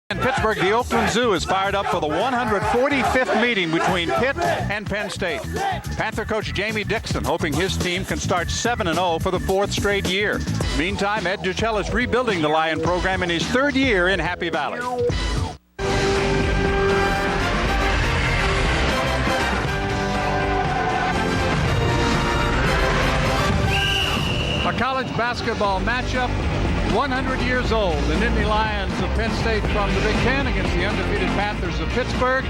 In Pittsburgh, the Oakland Zoo is fired up for the 145th meeting between Pitt and Penn State. Panther coach Jamie Dixon hoping his team can start 7-0 for the fourth straight year. Meantime, Ed Duchell is rebuilding the Lion program in his third year in Happy Valley. A college basketball matchup, 100 years old. The Nittany Lions of Penn State from the Big Ten against the undefeated Panthers of Pittsburgh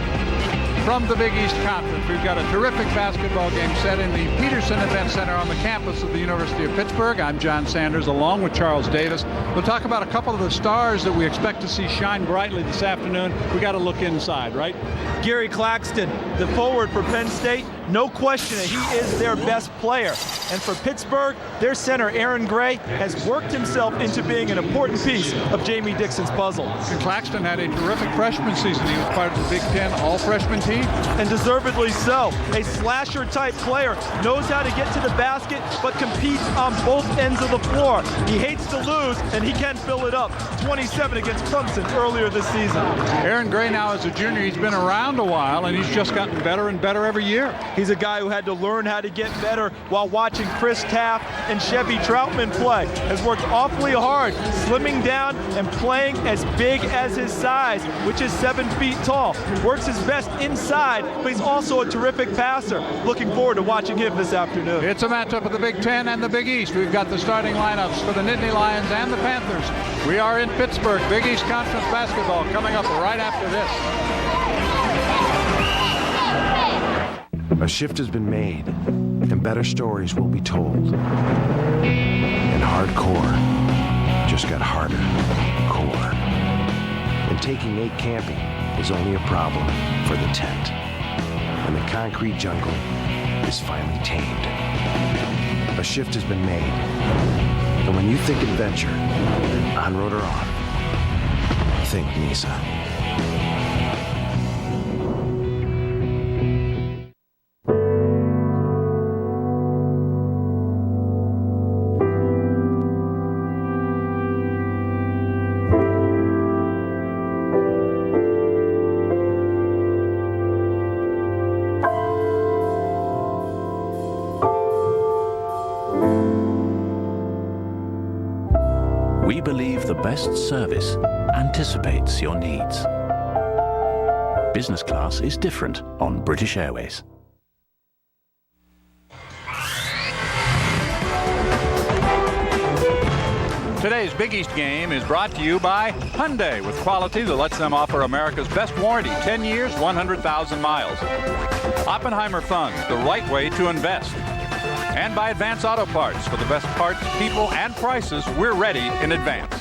from the Big East Conference. We've got a terrific basketball game set in the Peterson Event Center on the campus of the University of Pittsburgh. I'm John Sanders along with Charles Davis. We'll talk about a couple of the stars that we expect to see shine brightly this afternoon. We got to look inside, right? Gary Claxton, the forward for Penn State, no question that he is their best player. And for Pittsburgh, their center, Aaron Gray, has worked himself into being an important piece of Jamie Dixon's puzzle. And Claxton had a terrific freshman season. He was part of the Big Ten all-freshman team. And deservedly so. A slasher-type player, knows how to get to the basket, but competes on both ends of the floor. He hates to lose, and he can fill it up. 27 against Clemson earlier this season. Aaron Gray now is a junior. He's been around a while, and he's just gotten better and better every year. He's a guy who had to learn how to get better while watching Chris Taft and Chevy Troutman play. Has worked awfully hard, slimming down and playing as big as his size, which is 7 feet tall. Works his best inside, but he's also a terrific passer. Looking forward to watching him this afternoon. It's a matchup of the Big Ten and the Big East. We've got the starting lineups for the Nittany Lions and the Panthers. We are in Pittsburgh. Big East Conference basketball coming up right after this. A shift has been made, and better stories will be told. And hardcore just got harder, core. And taking Nate camping is only a problem for the tent. And the concrete jungle is finally tamed. A shift has been made. And when you think adventure, on-road or off, think Nissan. We believe the best service anticipates your needs. Business class is different on British Airways. Today's Big East game is brought to you by Hyundai, with quality that lets them offer America's best warranty, 10 years, 100,000 miles. Oppenheimer Funds, the right way to invest. And by Advance Auto Parts. For the best parts, people, and prices, we're ready in advance.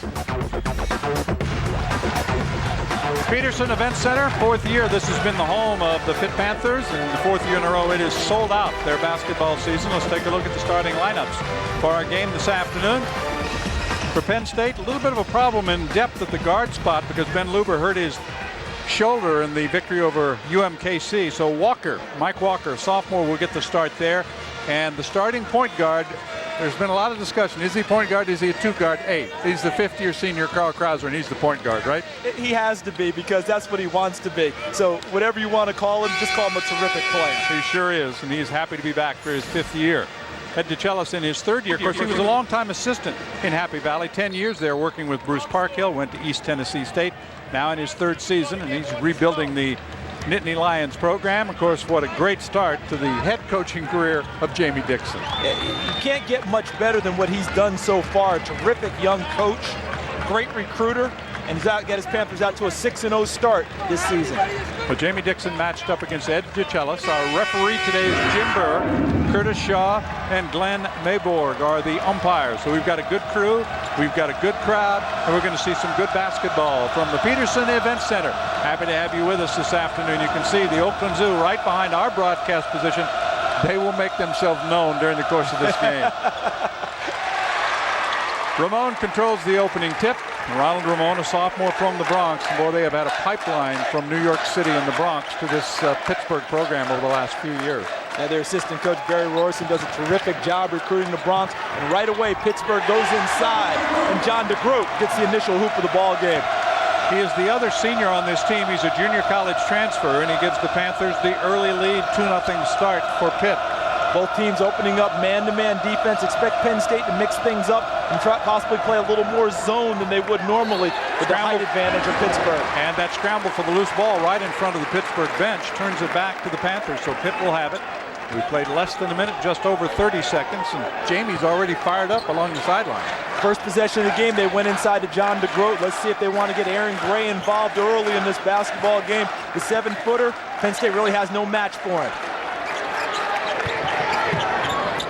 Peterson Event Center, fourth year. This has been the home of the Pitt Panthers, and the fourth year in a row it is sold out their basketball season. Let's take a look at the starting lineups for our game this afternoon. For Penn State, a little bit of a problem in depth at the guard spot because Ben Luber hurt his shoulder in the victory over UMKC. So Mike Walker, sophomore, will get the start there. And the starting point guard, there's been a lot of discussion. Is he point guard? Is he a two guard? He's the fifth-year senior Carl Krauser, and he's the point guard, right? He has to be, because that's what he wants to be. So whatever you want to call him, just call him a terrific player. He sure is, and he's happy to be back for his fifth year. Ed Duchell in his third year. Of course, he was a longtime assistant in Happy Valley, 10 years there working with Bruce Parkhill, went to East Tennessee State, now in his third season, and he's rebuilding the Nittany Lions program. Of course, what a great start to the head coaching career of Jamie Dixon. You can't get much better than what he's done so far. A terrific young coach, great recruiter, and he's got his Panthers out to a 6-0 start this season. Well, Jamie Dixon matched up against Ed Duchell. Our referee today is Jim Burr. Curtis Shaw and Glenn Mayborg are the umpires. So we've got a good crew, we've got a good crowd, and we're going to see some good basketball from the Peterson Event Center. Happy to have you with us this afternoon. You can see the Oakland Zoo right behind our broadcast position. They will make themselves known during the course of this game. Ramon controls the opening tip. Ronald Ramon, a sophomore from the Bronx. Boy, they have had a pipeline from New York City and the Bronx to this Pittsburgh program over the last few years. Now their assistant coach, Barry Rorson, does a terrific job recruiting the Bronx. And right away, Pittsburgh goes inside. And John DeGroot gets the initial hoop of the ball game. He is the other senior on this team. He's a junior college transfer, and he gives the Panthers the early lead, 2-0 start for Pitt. Both teams opening up man-to-man defense. Expect Penn State to mix things up and try possibly play a little more zone than they would normally with the height advantage of Pittsburgh. And that scramble for the loose ball right in front of the Pittsburgh bench turns it back to the Panthers, so Pitt will have it. We played less than a minute, just over 30 seconds, and Jamie's already fired up along the sideline. First possession of the game, they went inside to John DeGroat. Let's see if they want to get Aaron Gray involved early in this basketball game. The 7-footer, Penn State really has no match for him.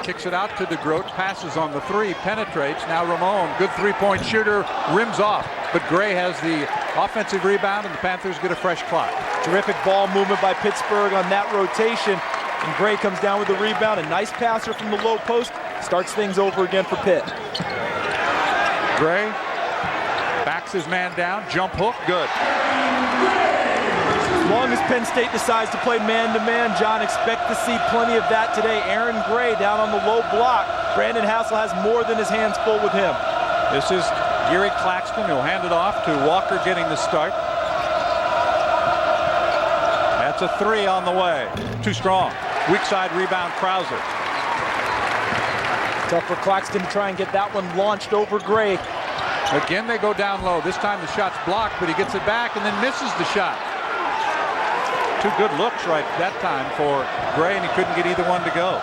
Kicks it out to DeGroat, passes on the three, penetrates. Now Ramon, good three-point shooter, rims off. But Gray has the offensive rebound, and the Panthers get a fresh clock. Terrific ball movement by Pittsburgh on that rotation. And Gray comes down with the rebound. A nice passer from the low post. Starts things over again for Pitt. Gray backs his man down. Jump hook, good. As long as Penn State decides to play man-to-man, John, expect to see plenty of that today. Aaron Gray down on the low block. Brandon Hassel has more than his hands full with him. This is Gary Claxton. He'll hand it off to Walker getting the start. That's a three on the way. Too strong. Weak side rebound, Krauser. Tough for Claxton to try and get that one launched over Gray. Again, they go down low. This time the shot's blocked, but he gets it back and then misses the shot. Two good looks right that time for Gray, and he couldn't get either one to go.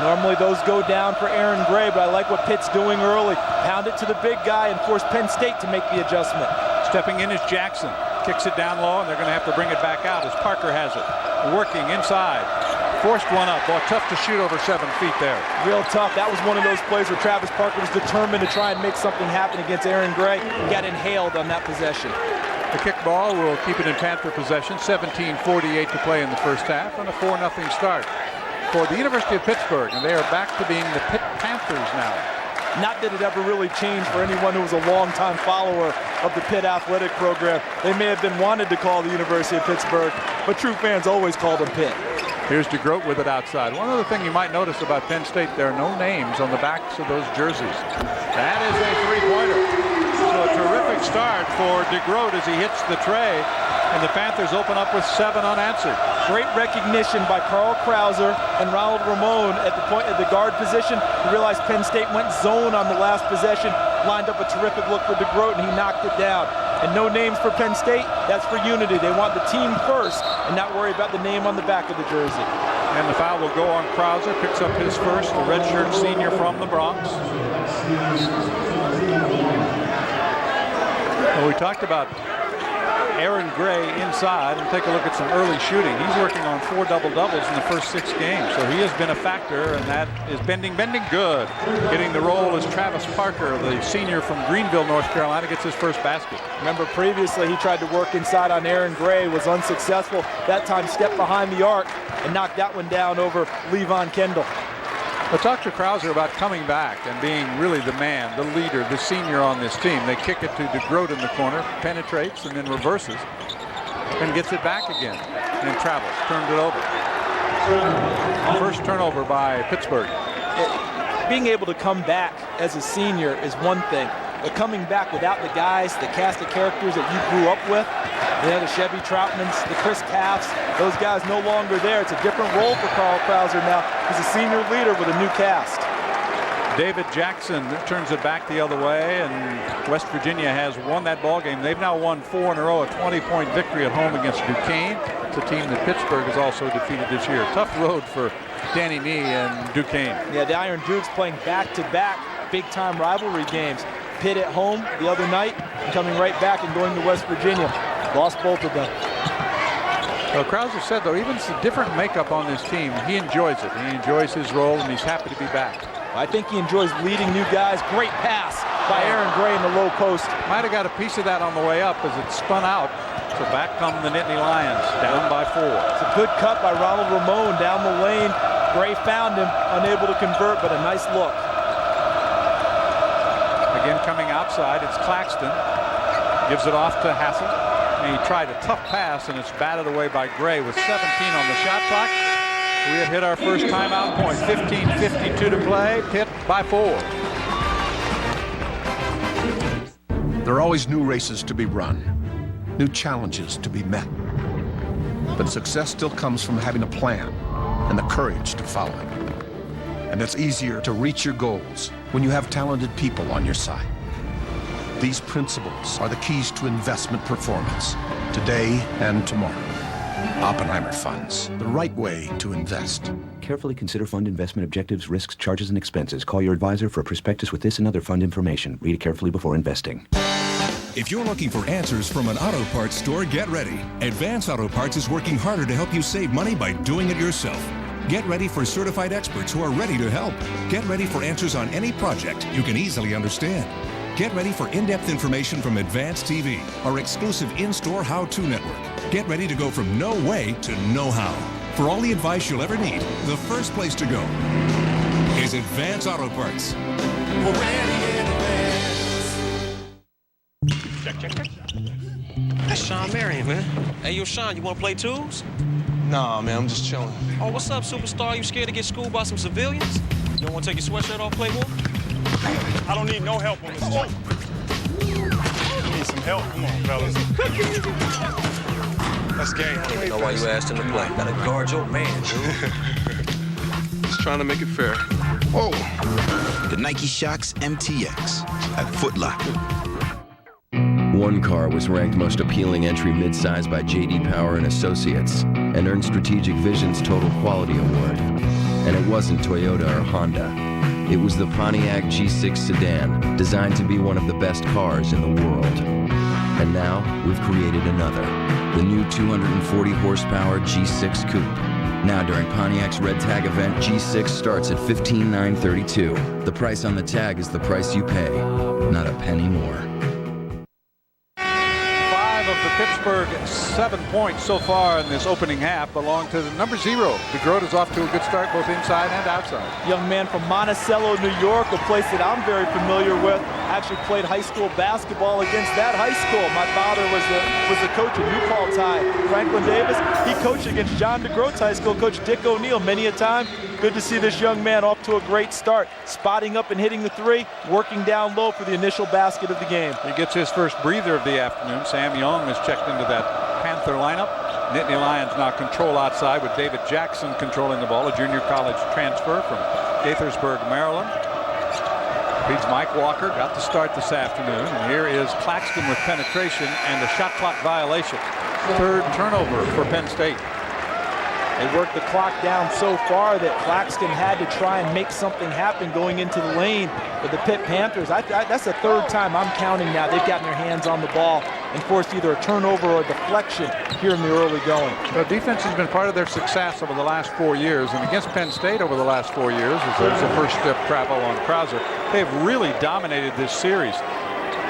Normally those go down for Aaron Gray, but I like what Pitt's doing early. Pound it to the big guy and force Penn State to make the adjustment. Stepping in is Jackson. Kicks it down low, and they're going to have to bring it back out as Parker has it. Working inside. Forced one up. Boy, tough to shoot over 7 feet there. Real tough. That was one of those plays where Travis Parker was determined to try and make something happen against Aaron Gray. He got inhaled on that possession. The kickball will keep it in Panther possession. 17:48 to play in the first half, and a 4-0 start for the University of Pittsburgh, and they are back to being the Pitt Panthers now. Not that it ever really changed for anyone who was a longtime follower of the Pitt athletic program. They may have been wanted to call the University of Pittsburgh, but true fans always called them Pitt. Here's DeGroat with it outside. One other thing you might notice about Penn State, there are no names on the backs of those jerseys. That is a three-pointer. So a terrific start for DeGroat as he hits the tray, and the Panthers open up with 7 unanswered. Great recognition by Carl Krauser and Ronald Ramon at the point at the guard position. He realized Penn State went zone on the last possession, lined up a terrific look for DeGroat, and he knocked it down. And no names for Penn State. That's for unity. They want the team first and not worry about the name on the back of the jersey. And the foul will go on Krauser. Picks up his first, the redshirt senior from the Bronx. Well, we talked about Aaron Gray inside, and take a look at some early shooting. He's working on 4 double-doubles in the first 6 games, so he has been a factor, and that is bending good. Getting the roll is Travis Parker, the senior from Greenville, North Carolina, gets his first basket. Remember previously he tried to work inside on Aaron Gray, was unsuccessful. That time stepped behind the arc and knocked that one down over Levon Kendall. But talk to Krauser about coming back and being really the man, the leader, the senior on this team. They kick it to DeGroat in the corner, penetrates and then reverses and gets it back again and then travels, turns it over. First turnover by Pittsburgh. Being able to come back as a senior is one thing, but coming back without the guys, the cast of characters that you grew up with, the Chevy Troutmans, the Chris Taffs, those guys no longer there. It's a different role for Carl Krauser now. He's a senior leader with a new cast. David Jackson turns it back the other way, and West Virginia has won that ball game. They've now won 4 in a row, a 20-point victory at home against Duquesne. It's a team that Pittsburgh has also defeated this year. Tough road for Danny Nee and Duquesne. Yeah, the Iron Dukes playing back-to-back big-time rivalry games. Pitt at home the other night, and coming right back and going to West Virginia. Lost both of them. Well, Krauser said, though, even it's a different makeup on this team, he enjoys it. He enjoys his role, and he's happy to be back. I think he enjoys leading new guys. Great pass by Aaron Gray in the low post. Might have got a piece of that on the way up as it spun out. So back come the Nittany Lions, down by 4. It's a good cut by Ronald Ramon down the lane. Gray found him, unable to convert, but a nice look. Again, coming outside, it's Claxton. Gives it off to Hassel. And he tried a tough pass, and it's batted away by Gray with 17 on the shot clock. We have hit our first timeout point. 15:52 to play. Pitt by 4. There are always new races to be run, new challenges to be met. But success still comes from having a plan and the courage to follow it. And it's easier to reach your goals when you have talented people on your side. These principles are the keys to investment performance, today and tomorrow. Oppenheimer Funds, the right way to invest. Carefully consider fund investment objectives, risks, charges, and expenses. Call your advisor for a prospectus with this and other fund information. Read it carefully before investing. If you're looking for answers from an auto parts store, get ready. Advance Auto Parts is working harder to help you save money by doing it yourself. Get ready for certified experts who are ready to help. Get ready for answers on any project you can easily understand. Get ready for in-depth information from Advance TV, our exclusive in-store how-to network. Get ready to go from no way to know how. For all the advice you'll ever need, the first place to go is Advance Auto Parts. We're ready in advance. Check. That's Sean Marion, man. Hey, yo, Sean, you want to play twos? Nah, man, I'm just chilling. Oh, what's up, superstar? You scared to get schooled by some civilians? You don't want to take your sweatshirt off, Playboy? I don't need no help on this job. Need some help? Come on, fellas. That's game. I don't even know why you asked him to play. Gotta guard your man, dude. Just trying to make it fair. Oh, the Nike Shox MTX at Foot Locker. One car was ranked most appealing entry midsize by J.D. Power and Associates and earned Strategic Vision's Total Quality Award. And it wasn't Toyota or Honda. It was the Pontiac G6 sedan, designed to be one of the best cars in the world. And now, we've created another, the new 240 horsepower G6 Coupe. Now during Pontiac's Red Tag event, G6 starts at $15,932. The price on the tag is the price you pay, not a penny more. The Pittsburgh 7 points so far in this opening half belong to the number 0. DeGrota's off to a good start both inside and outside. Young man from Monticello, New York, a place that I'm very familiar with. Actually played high school basketball against that high school. My father was the coach at New Paltz High. Franklin Davis, he coached against John DeGroat's high school coach Dick O'Neill many a time. Good to see this young man off to a great start. Spotting up and hitting the three, working down low for the initial basket of the game. He gets his first breather of the afternoon. Sam Young is checked into that Panther lineup. Nittany Lions now control outside with David Jackson controlling the ball, a junior college transfer from Gaithersburg, Maryland. Beats Mike Walker, got the start this afternoon. And here is Claxton with penetration and a shot clock violation. Third turnover for Penn State. They worked the clock down so far that Claxton had to try and make something happen going into the lane for the Pitt Panthers. That's the third time I'm counting now they've gotten their hands on the ball and forced either a turnover or a deflection here in the early going. The defense has been part of their success over the last 4 years, and against Penn State over the last 4 years, as there's a first step travel on Krauser, they've really dominated this series.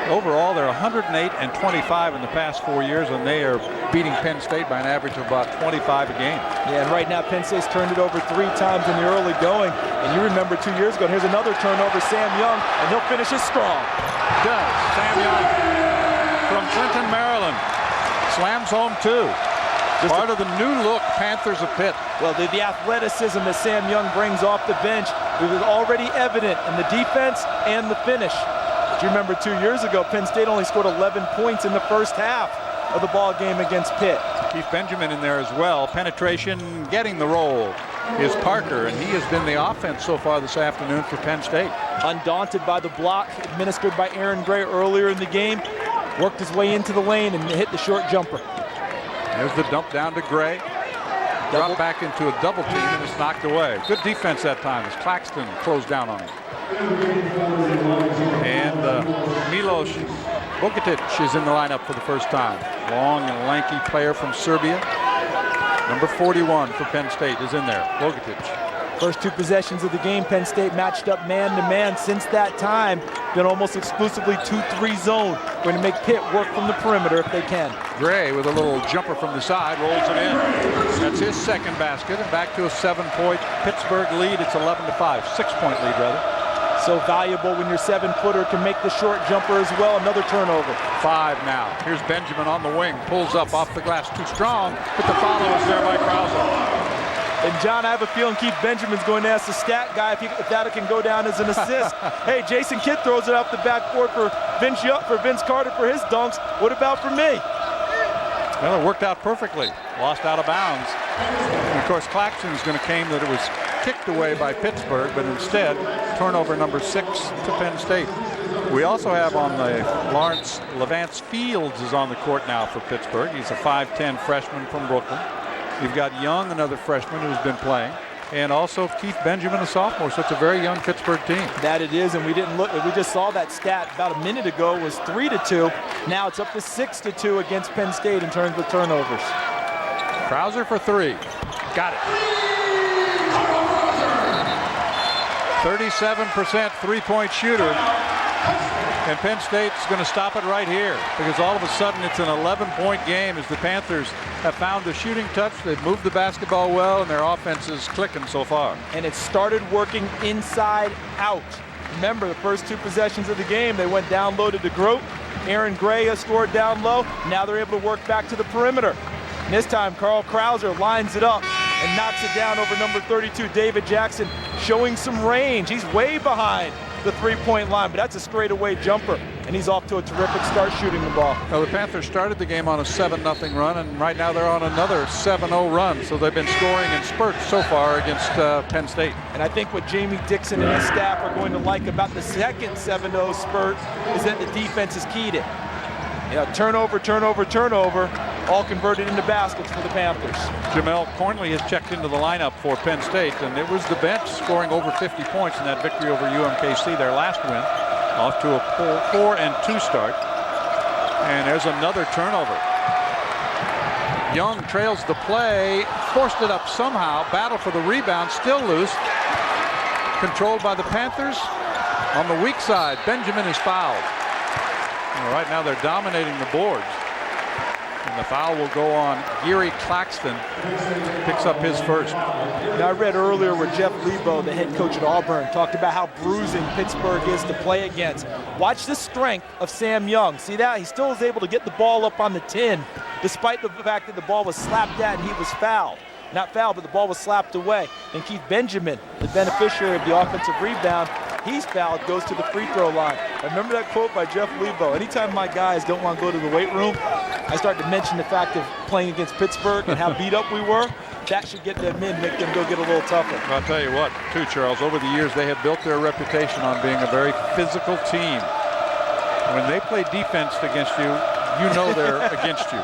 Overall, they're 108-25 in the past 4 years, and they are beating Penn State by an average of about 25 a game. Yeah, and right now Penn State's turned it over 3 times in the early going. And you remember 2 years ago, and here's another turnover, Sam Young, and he'll finish it strong. Does. Sam Young from Clinton, Maryland. Slams home 2. Part of the new look Panthers of Pitt. Well, the athleticism that Sam Young brings off the bench, it was already evident in the defense and the finish. Do you remember 2 years ago, Penn State only scored 11 points in the first half of the ball game against Pitt. Keith Benjamin in there as well. Penetration, getting the roll is Parker, and he has been the offense so far this afternoon for Penn State. Undaunted by the block administered by Aaron Gray earlier in the game, worked his way into the lane and hit the short jumper. There's the dump down to Gray. Dropped back into a double team and it's knocked away. Good defense that time as Claxton closed down on him. And Milos Bogatic is in the lineup for the first time. Long and lanky player from Serbia. Number 41 for Penn State is in there, Bogatic. First 2 possessions of the game, Penn State matched up man-to-man. Since that time, been almost exclusively 2-3 zone. Going to make Pitt work from the perimeter if they can. Gray with a little jumper from the side, rolls it in. That's his second basket, and back to a 7-point Pittsburgh lead. It's 11-5, 6-point lead rather. So valuable when your 7-footer can make the short jumper as well. Another turnover. 5 now. Here's Benjamin on the wing, pulls up off the glass, too strong, but the follow is there by Krauser. And John, I have a feeling Keith Benjamin's going to ask the stat guy if that can go down as an assist. Hey, Jason Kidd throws it off the backboard for Vince Carter for his dunks. What about for me? Well, it worked out perfectly. Lost out of bounds. And of course, Claxton's going to claim that it was kicked away by Pittsburgh, but instead, turnover number 6 to Penn State. We also have on the Lawrence Levance Fields is on the court now for Pittsburgh. He's a 5'10 freshman from Brooklyn. You've got Young, another freshman who's been playing, and also Keith Benjamin, a sophomore. So it's a very young Pittsburgh team. That it is, and we didn't look. We just saw that stat about a minute ago. It was 3-2. Now it's up to 6-2 against Penn State in terms of turnovers. Krauser for 3. Got it. 37% three-point shooter. And Penn State's going to stop it right here because all of a sudden it's an 11-point game as the Panthers have found the shooting touch. They've moved the basketball well, and their offense is clicking so far. And it started working inside out. Remember, the first 2 possessions of the game, they went down low to DeGroat. Aaron Gray has scored down low. Now they're able to work back to the perimeter. And this time, Carl Krauser lines it up and knocks it down over number 32, David Jackson, showing some range. He's way behind the three-point line, but that's a straightaway jumper, and he's off to a terrific start shooting the ball. Well, the Panthers started the game on a 7-0 run, and right now they're on another 7-0 run, so they've been scoring in spurts so far against Penn State. And I think what Jamie Dixon and his staff are going to like about the second 7-0 spurt is that the defense is keyed it. Yeah, turnover, all converted into baskets for the Panthers. Jamel Cornley has checked into the lineup for Penn State, and it was the bench scoring over 50 points in that victory over UMKC, their last win, off to a 4-2 start. And there's another turnover. Young trails the play, forced it up somehow, battle for the rebound, still loose. Controlled by the Panthers. On the weak side, Benjamin is fouled. And right now they're dominating the boards. And the foul will go on Geary Claxton. Picks up his first. Now I read earlier where Jeff Lebo, the head coach at Auburn, talked about how bruising Pittsburgh is to play against. Watch the strength of Sam Young. See that? He still is able to get the ball up on the 10, despite the fact that the ball was slapped at and he was fouled. Not fouled, but the ball was slapped away. And Keith Benjamin, the beneficiary of the offensive rebound, he's fouled, goes to the free throw line. I remember that quote by Jeff Lebo. Anytime my guys don't want to go to the weight room, I start to mention the fact of playing against Pittsburgh and how beat up we were. That should get them in, make them go get a little tougher. I'll tell you what, too, Charles, over the years they have built their reputation on being a very physical team. When they play defense against you, you know they're against you.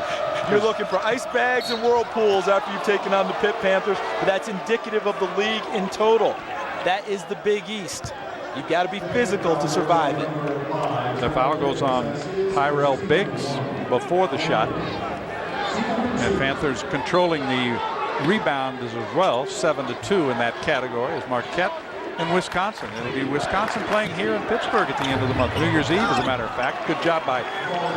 You're looking for ice bags and whirlpools after you've taken on the Pitt Panthers, but that's indicative of the league in total. That is the Big East. You've got to be physical to survive it. The foul goes on Tyrell Biggs before the shot. And Panthers controlling the rebound as well, 7-2 in that category is Marquette and Wisconsin. It'll be Wisconsin playing here in Pittsburgh at the end of the month. New Year's Eve, as a matter of fact. Good job by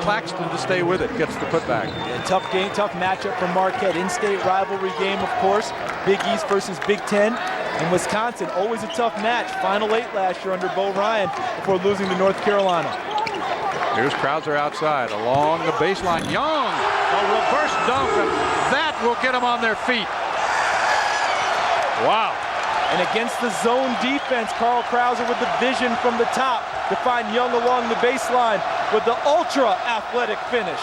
Claxton to stay with it. Gets the putback. Yeah, tough game, tough matchup for Marquette. In-state rivalry game, of course. Big East versus Big Ten. And Wisconsin, always a tough match. Final 8 last year under Bo Ryan before losing to North Carolina. Here's Krauser outside along the baseline. Young, a reverse dunk, and that will get them on their feet. Wow. And against the zone defense, Carl Krauser with the vision from the top to find Young along the baseline with the ultra-athletic finish.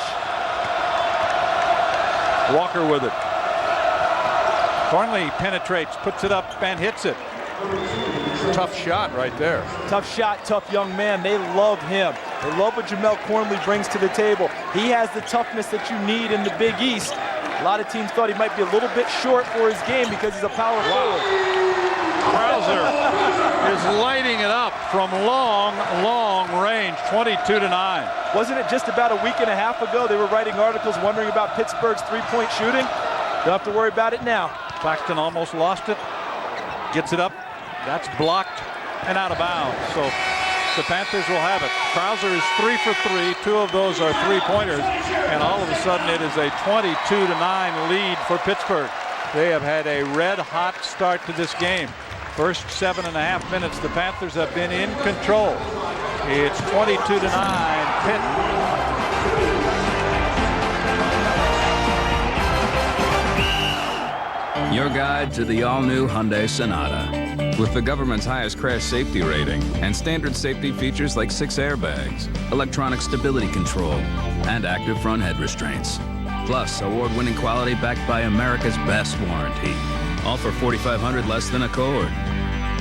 Walker with it. Cornley penetrates, puts it up, and hits it. Tough shot right there. Tough shot, tough young man. They love him. They love what Jamel Cornley brings to the table. He has the toughness that you need in the Big East. A lot of teams thought he might be a little bit short for his game because he's a power forward. Krauser is lighting it up from long range, 22-9. Wasn't it just about a week and a half ago they were writing articles wondering about Pittsburgh's three-point shooting? Don't have to worry about it now. Claxton almost lost it. Gets it up. That's blocked and out of bounds. So the Panthers will have it. Krauser is 3 for 3. 2 of those are three-pointers. And all of a sudden it is a 22-9 lead for Pittsburgh. They have had a red-hot start to this game. First 7.5 minutes, the Panthers have been in control. It's 22-9 Pitt. Your guide to the all-new Hyundai Sonata. with the government's highest crash safety rating and standard safety features like 6 airbags, electronic stability control, and active front head restraints. Plus, award-winning quality backed by America's best warranty. All for $4,500 less than Accord.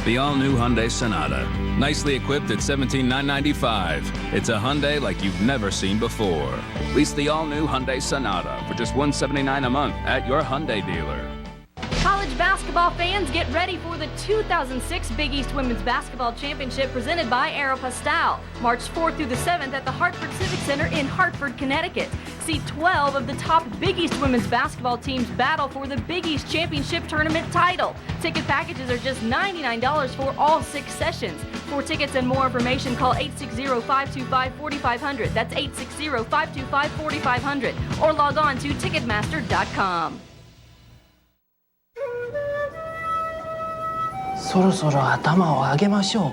The all-new Hyundai Sonata. Nicely equipped at $17,995. It's a Hyundai like you've never seen before. Lease the all-new Hyundai Sonata for just $179 a month at your Hyundai dealer. College basketball fans, get ready for the 2006 Big East Women's Basketball Championship presented by Aeropostale. March 4th through the 7th at the Hartford Civic Center in Hartford, Connecticut. See 12 of the top Big East women's basketball teams battle for the Big East Championship Tournament title. Ticket packages are just $99 for all 6 sessions. For tickets and more information, call 860-525-4500. That's 860-525-4500. Or log on to Ticketmaster.com. そろそろ頭を上げましょ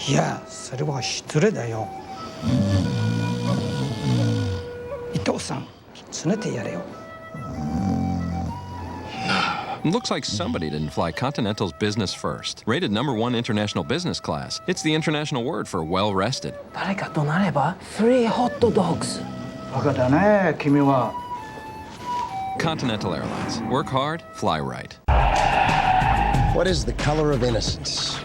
う。いや、それは失礼だよ。伊藤さん、つねてやれよ。 Looks like somebody didn't fly Continental's Business First. Rated #1 international business class. It's the international word for well-rested. 誰かとなれば、3 hot dogs。バカだね、君は。Continental Airlines. Work hard, fly right. What is the color of innocence?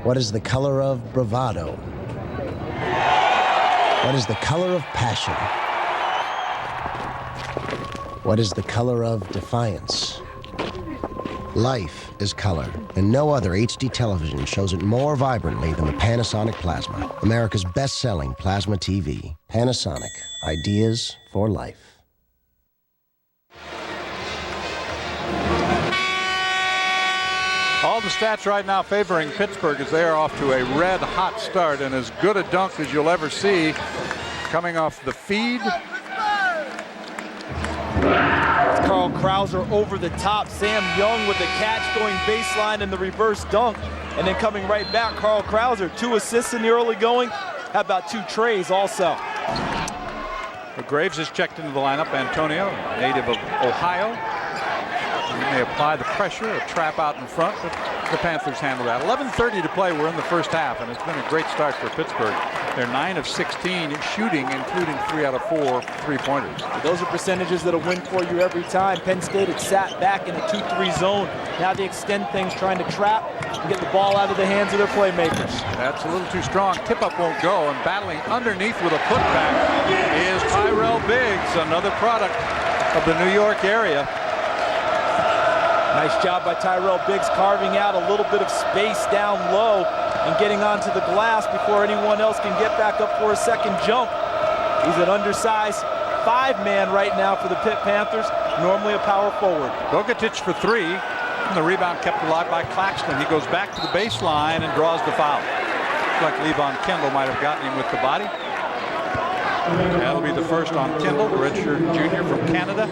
What is the color of bravado? What is the color of passion? What is the color of defiance? Life is color, and no other HD television shows it more vibrantly than the Panasonic Plasma, America's best-selling plasma TV. Panasonic, ideas for life. All the stats right now favoring Pittsburgh as they are off to a red-hot start and as good a dunk as you'll ever see coming off the feed. Carl Krauser over the top. Sam Young with the catch going baseline and the reverse dunk. And then coming right back, Carl Krauser, 2 assists in the early going. How about 2 trays also? Graves is checked into the lineup. Antonio, native of Ohio. He may apply the pressure, a trap out in front, but the Panthers handle that. 11:30 to play. We're in the first half, and it's been a great start for Pittsburgh. They're 9 of 16 shooting, including 3 out of 4 three-pointers. Those are percentages that'll win for you every time. Penn State had sat back in a 2-3 zone. Now they extend things, trying to trap and get the ball out of the hands of their playmakers. That's a little too strong. Tip-up won't go, and battling underneath with a putback is Tyrell Biggs, another product of the New York area. Nice job by Tyrell Biggs carving out a little bit of space down low and getting onto the glass before anyone else can get back up for a second jump. He's an undersized 5-man right now for the Pitt Panthers, normally a power forward. Bogatic for 3, and the rebound kept alive by Claxton. He goes back to the baseline and draws the foul. Looks like Levon Kendall might have gotten him with the body. That'll be the first on Kendall, the redshirt junior from Canada.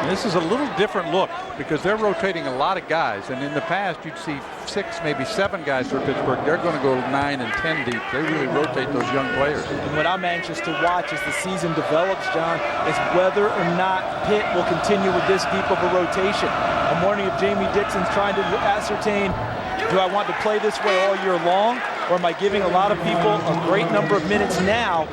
And this is a little different look because they're rotating a lot of guys, and in the past you'd see 6, maybe 7 guys for Pittsburgh. They're going to go 9 and 10 deep. They really rotate those young players. And what I'm anxious to watch as the season develops, John, is whether or not Pitt will continue with this deep of a rotation. I'm wondering if Jamie Dixon's trying to ascertain, do I want to play this way all year long, or am I giving a lot of people a great number of minutes now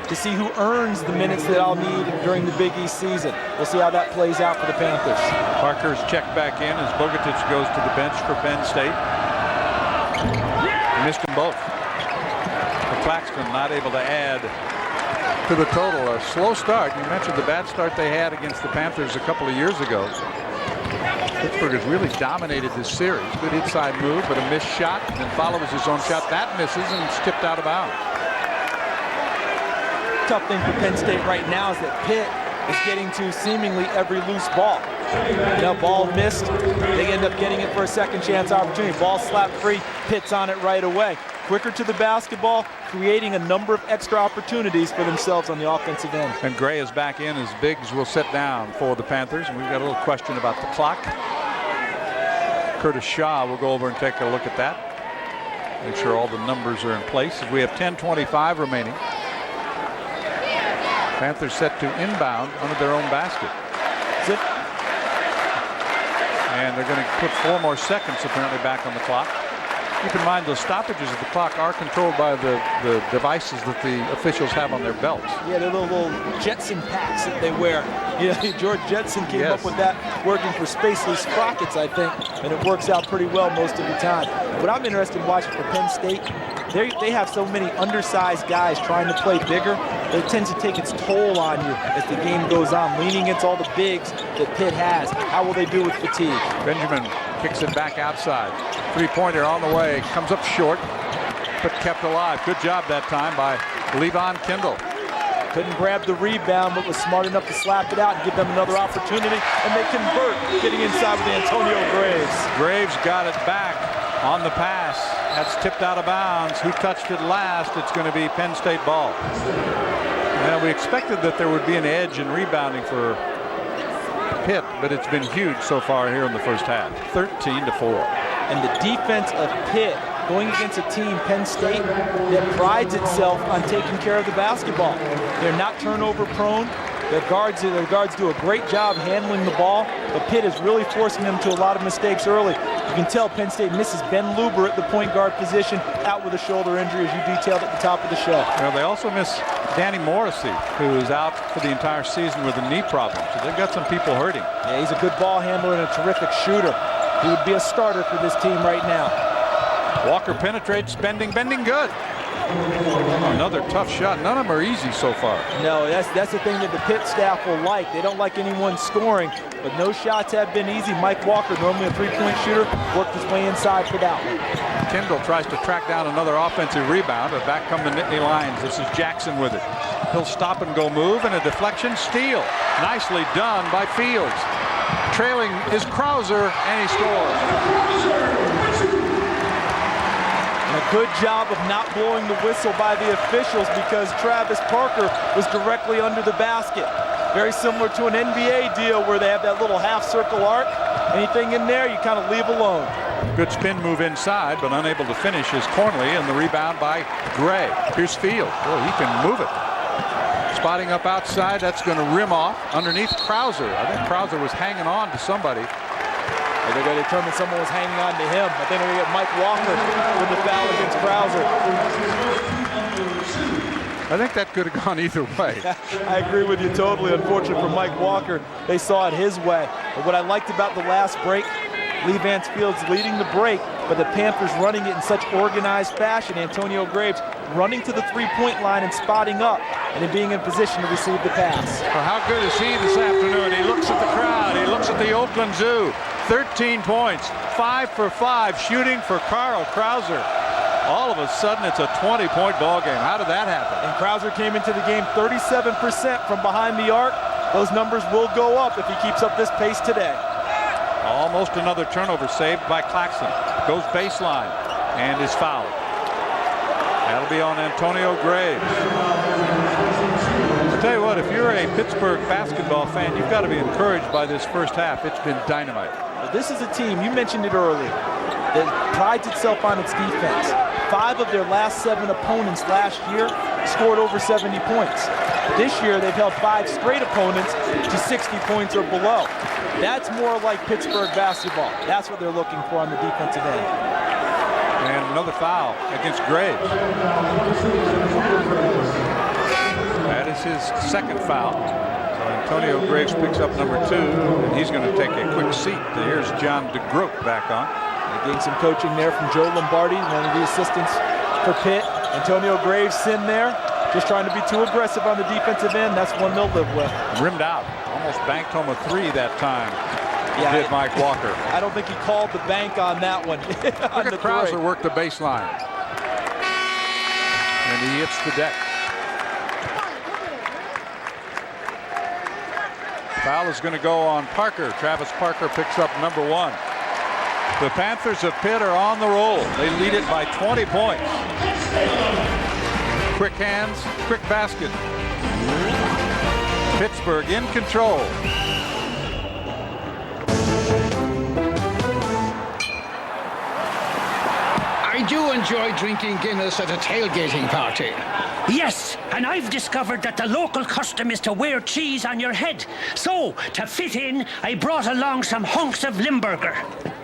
to see who earns the minutes that I'll need during the Big East season? We'll see how that plays out for the Panthers. Parker's checked back in as Bogatic goes to the bench for Penn State. He missed them both. Claxton not able to add to the total. A slow start. You mentioned the bad start they had against the Panthers a couple of years ago. Pittsburgh has really dominated this series. Good inside move, but a missed shot, and then follows his own shot. That misses and it's tipped out of bounds. Tough thing for Penn State right now is that Pitt is getting to seemingly every loose ball. Now ball missed, they end up getting it for a second chance opportunity. Ball slapped free, Pitt's on it right away. Quicker to the basketball, creating a number of extra opportunities for themselves on the offensive end. And Gray is back in as Biggs will sit down for the Panthers. And we've got a little question about the clock. Curtis Shaw will go over and take a look at that. Make sure all the numbers are in place. We have 10:25 remaining. Panthers set to inbound under their own basket. And they're going to put 4 more seconds apparently back on the clock. Keep in mind those stoppages of the clock are controlled by the devices that the officials have on their belts. Yeah, they're little Jetson packs that they wear. Yeah, George Jetson came up with that, working for Spacely Sprockets, I think, and it works out pretty well most of the time. What I'm interested in watching for Penn State, they have so many undersized guys trying to play bigger. It tends to take its toll on you as the game goes on, leaning against all the bigs that Pitt has. How will they do with fatigue? Benjamin kicks it back outside. 3-pointer on the way, comes up short, but kept alive. Good job that time by Levon Kendall. Couldn't grab the rebound, but was smart enough to slap it out and give them another opportunity, and they convert, getting inside with Antonio Graves. Graves got it back on the pass. That's tipped out of bounds. Who touched it last? It's going to be Penn State ball. Well, we expected that there would be an edge in rebounding for Pitt, but it's been huge so far here in the first half. 13-4. And the defense of Pitt going against a team, Penn State, that prides itself on taking care of the basketball. They're not turnover prone. Their guards do a great job handling the ball, but Pitt is really forcing them to a lot of mistakes early. You can tell Penn State misses Ben Luber at the point guard position, out with a shoulder injury, as you detailed at the top of the show. Well, they also miss Danny Morrissey, who is out for the entire season with a knee problem. So they've got some people hurting. Yeah, he's a good ball handler and a terrific shooter. He would be a starter for this team right now. Walker penetrates, bending good. Another tough shot. None of them are easy so far. No, that's the thing that the Pitt staff will like. They don't like anyone scoring, but no shots have been easy. Mike Walker, normally a three-point shooter, worked his way inside for that one. Kendall tries to track down another offensive rebound, but back come the Nittany Lions. This is Jackson with it. He'll stop and go move, and a deflection steal. Nicely done by Fields. Trailing is Krauser, and he scores. And a good job of not blowing the whistle by the officials, because Travis Parker was directly under the basket. Very similar to an NBA deal where they have that little half-circle arc. Anything in there, you kind of leave alone. Good spin move inside, but unable to finish is Cornley, and the rebound by Gray. Here's Field. Boy, he can move it. Spotting up outside, that's going to rim off underneath Krauser. I think Krauser was hanging on to somebody. They're going to determine someone was hanging on to him. I think they're going to get Mike Walker with the foul against Krauser. I think that could have gone either way. I agree with you totally. Unfortunate for Mike Walker, they saw it his way. But what I liked about the last break, Lee Vance Fields leading the break, but the Panthers running it in such organized fashion. Antonio Graves running to the three-point line and spotting up, and then being in position to receive the pass. Well, how good is he this afternoon? He looks at the crowd. He looks at the Oakland Zoo. 13 points, 5 for 5, shooting for Carl Krauser. All of a sudden, it's a 20-point ball game. How did that happen? And Krauser came into the game 37% from behind the arc. Those numbers will go up if he keeps up this pace today. Almost another turnover saved by Claxton. Goes baseline and is fouled. That'll be on Antonio Graves. I'll tell you what, if you're a Pittsburgh basketball fan, you've got to be encouraged by this first half. It's been dynamite. Well, this is a team, you mentioned it earlier, that prides itself on its defense. 5 of their last 7 opponents last year scored over 70 points. This year, they've held 5 straight opponents to 60 points or below. That's more like Pittsburgh basketball. That's what they're looking for on the defensive end. And another foul against Graves. That is his second foul. So Antonio Graves picks up number 2, and he's going to take a quick seat. Here's John DeGroat back on. Getting some coaching there from Joe Lombardi, one of the assistants for Pitt. Antonio Graves in there, just trying to be too aggressive on the defensive end. That's one they'll live with. Rimmed out, almost banked home a 3 that time. Yeah, did Mike Walker. I don't think he called the bank on that one. Look at Krauser work the baseline. And he hits the deck. Foul is going to go on Parker. Travis Parker picks up number 1. The Panthers of Pitt are on the roll. They lead it by 20 points. Quick hands, quick basket. Pittsburgh in control. I do enjoy drinking Guinness at a tailgating party. Yes, and I've discovered that the local custom is to wear cheese on your head. So, to fit in, I brought along some hunks of Limburger.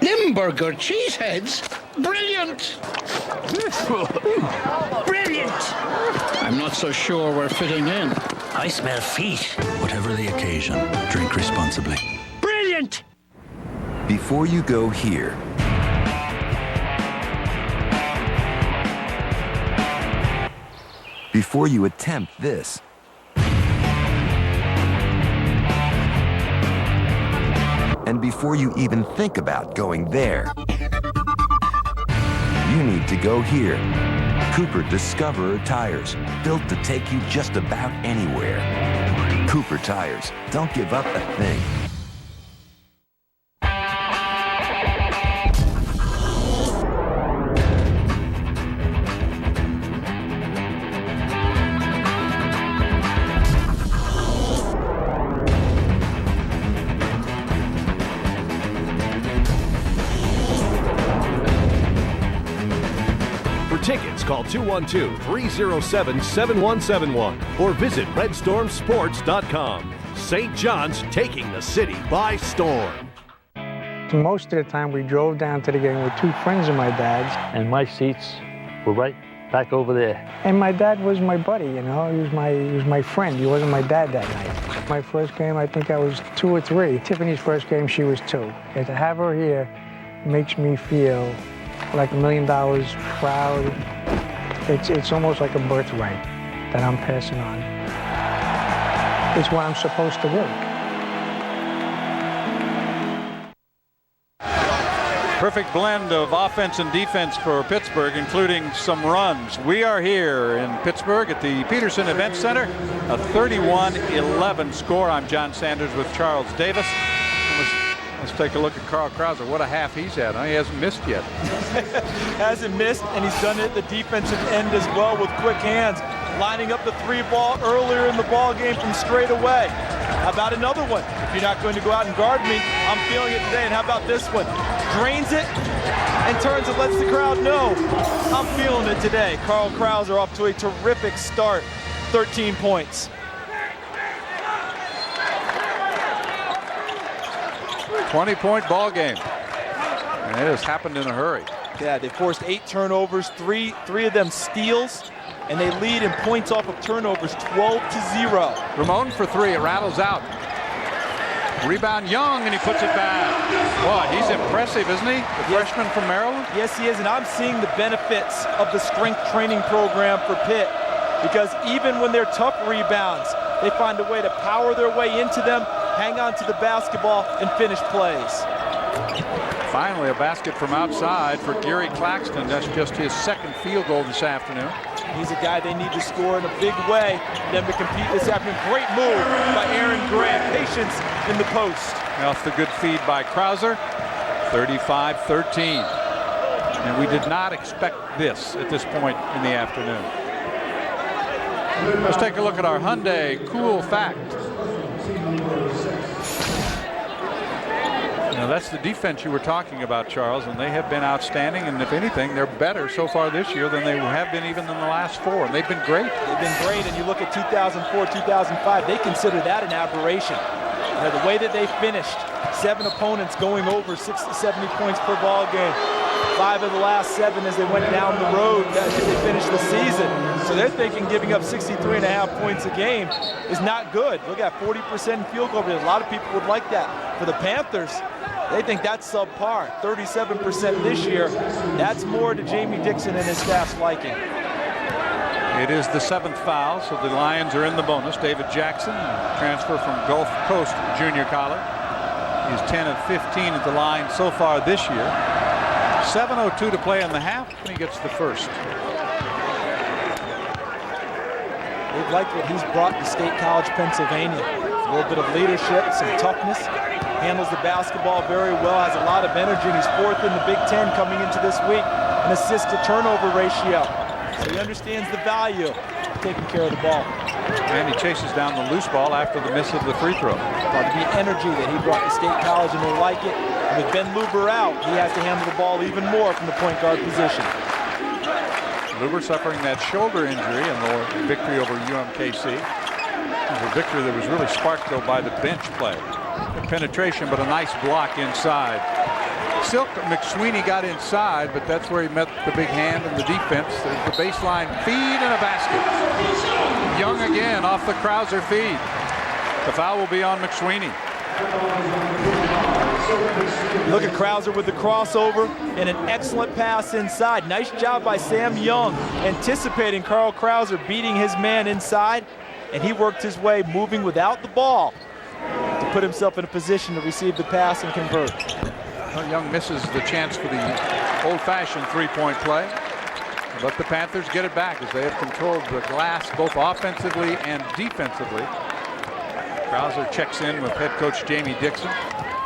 Limburger cheeseheads? Brilliant! Brilliant! I'm not so sure we're fitting in. I smell feet. Whatever the occasion, drink responsibly. Brilliant! Before you go here, before you attempt this, and before you even think about going there, you need to go here. Cooper Discoverer Tires, built to take you just about anywhere. Cooper Tires, don't give up a thing. Tickets, call 212-307-7171 or visit redstormsports.com. St. John's taking the city by storm. Most of the time we drove down to the game with two friends of my dad's. And my seats were right back over there. And my dad was my buddy, you know, he was my friend. He wasn't my dad that night. My first game, I think I was 2 or 3. Tiffany's first game, she was 2. And to have her here makes me feel like $1 million proud. It's almost like a birthright that I'm passing on. It's what I'm supposed to do. Perfect blend of offense and defense for Pittsburgh, including some runs. We are here in Pittsburgh at the Peterson Event Center, a 31-11 score. I'm John Sanders with Charles Davis. Let's take a look at Carl Krauser. What a half he's had. He hasn't missed yet. Hasn't missed, and he's done it at the defensive end as well with quick hands, lining up the 3 ball earlier in the ball game from straight away. How about another one? If you're not going to go out and guard me, I'm feeling it today. And how about this one? Drains it and turns and lets the crowd know I'm feeling it today. Carl Krauser off to a terrific start, 13 points. 20-point ball game. And it has happened in a hurry. Yeah, they forced 8 turnovers, three of them steals, and they lead in points off of turnovers 12-0. Ramon for 3, it rattles out. Rebound Young, and he puts it back. Boy, he's impressive, isn't he? The freshman from Maryland? Yes, he is, and I'm seeing the benefits of the strength training program for Pitt, because even when they're tough rebounds, they find a way to power their way into them, hang on to the basketball, and finish plays. Finally, a basket from outside for Gary Claxton. That's just his second field goal this afternoon. He's a guy they need to score in a big way for them to compete this afternoon. Great move by Aaron Grant. Patience in the post. Off the good feed by Krauser. 35-13. And we did not expect this at this point in the afternoon. Let's take a look at our Hyundai Cool Fact. Now that's the defense you were talking about, Charles, and they have been outstanding, and if anything, they're better so far this year than they have been even in the last 4, and they've been great. They've been great, and you look at 2004, 2005, they consider that an aberration. You know, the way that they finished, 7 opponents going over 60, 70 points per ball game. 5 of the last 7 as they went down the road as they finished the season. So they're thinking giving up 63.5 points a game is not good. Look at 40% field goal rate. A lot of people would like that. For the Panthers, they think that's subpar. 37% this year. That's more to Jamie Dixon and his staff's liking. It is the 7th foul, so the Lions are in the bonus. David Jackson, transfer from Gulf Coast Junior College. He's 10 of 15 at the line so far this year. 7:02 to play in the half, and he gets the first. They've liked what he's brought to State College, Pennsylvania. A little bit of leadership, some toughness. Handles the basketball very well, has a lot of energy, and he's 4th in the Big Ten coming into this week. An assist to turnover ratio. So he understands the value of taking care of the ball. And he chases down the loose ball after the miss of the free throw. Part of the energy that he brought to State College, and they like it. And with Ben Luber out, he has to handle the ball even more from the point guard position. Luber suffering that shoulder injury in the victory over UMKC. It was a victory that was really sparked, though, by the bench play. The penetration, but a nice block inside. Silk McSweeney got inside, but that's where he met the big hand and the defense. There's the baseline feed and a basket. Young again off the Krauser feed. The foul will be on McSweeney. Look at Krauser with the crossover and an excellent pass inside. Nice job by Sam Young anticipating Carl Krauser beating his man inside, and he worked his way moving without the ball to put himself in a position to receive the pass and convert. Well, Young misses the chance for the old-fashioned three-point play. But the Panthers get it back as they have controlled the glass both offensively and defensively. Krauser checks in with head coach Jamie Dixon.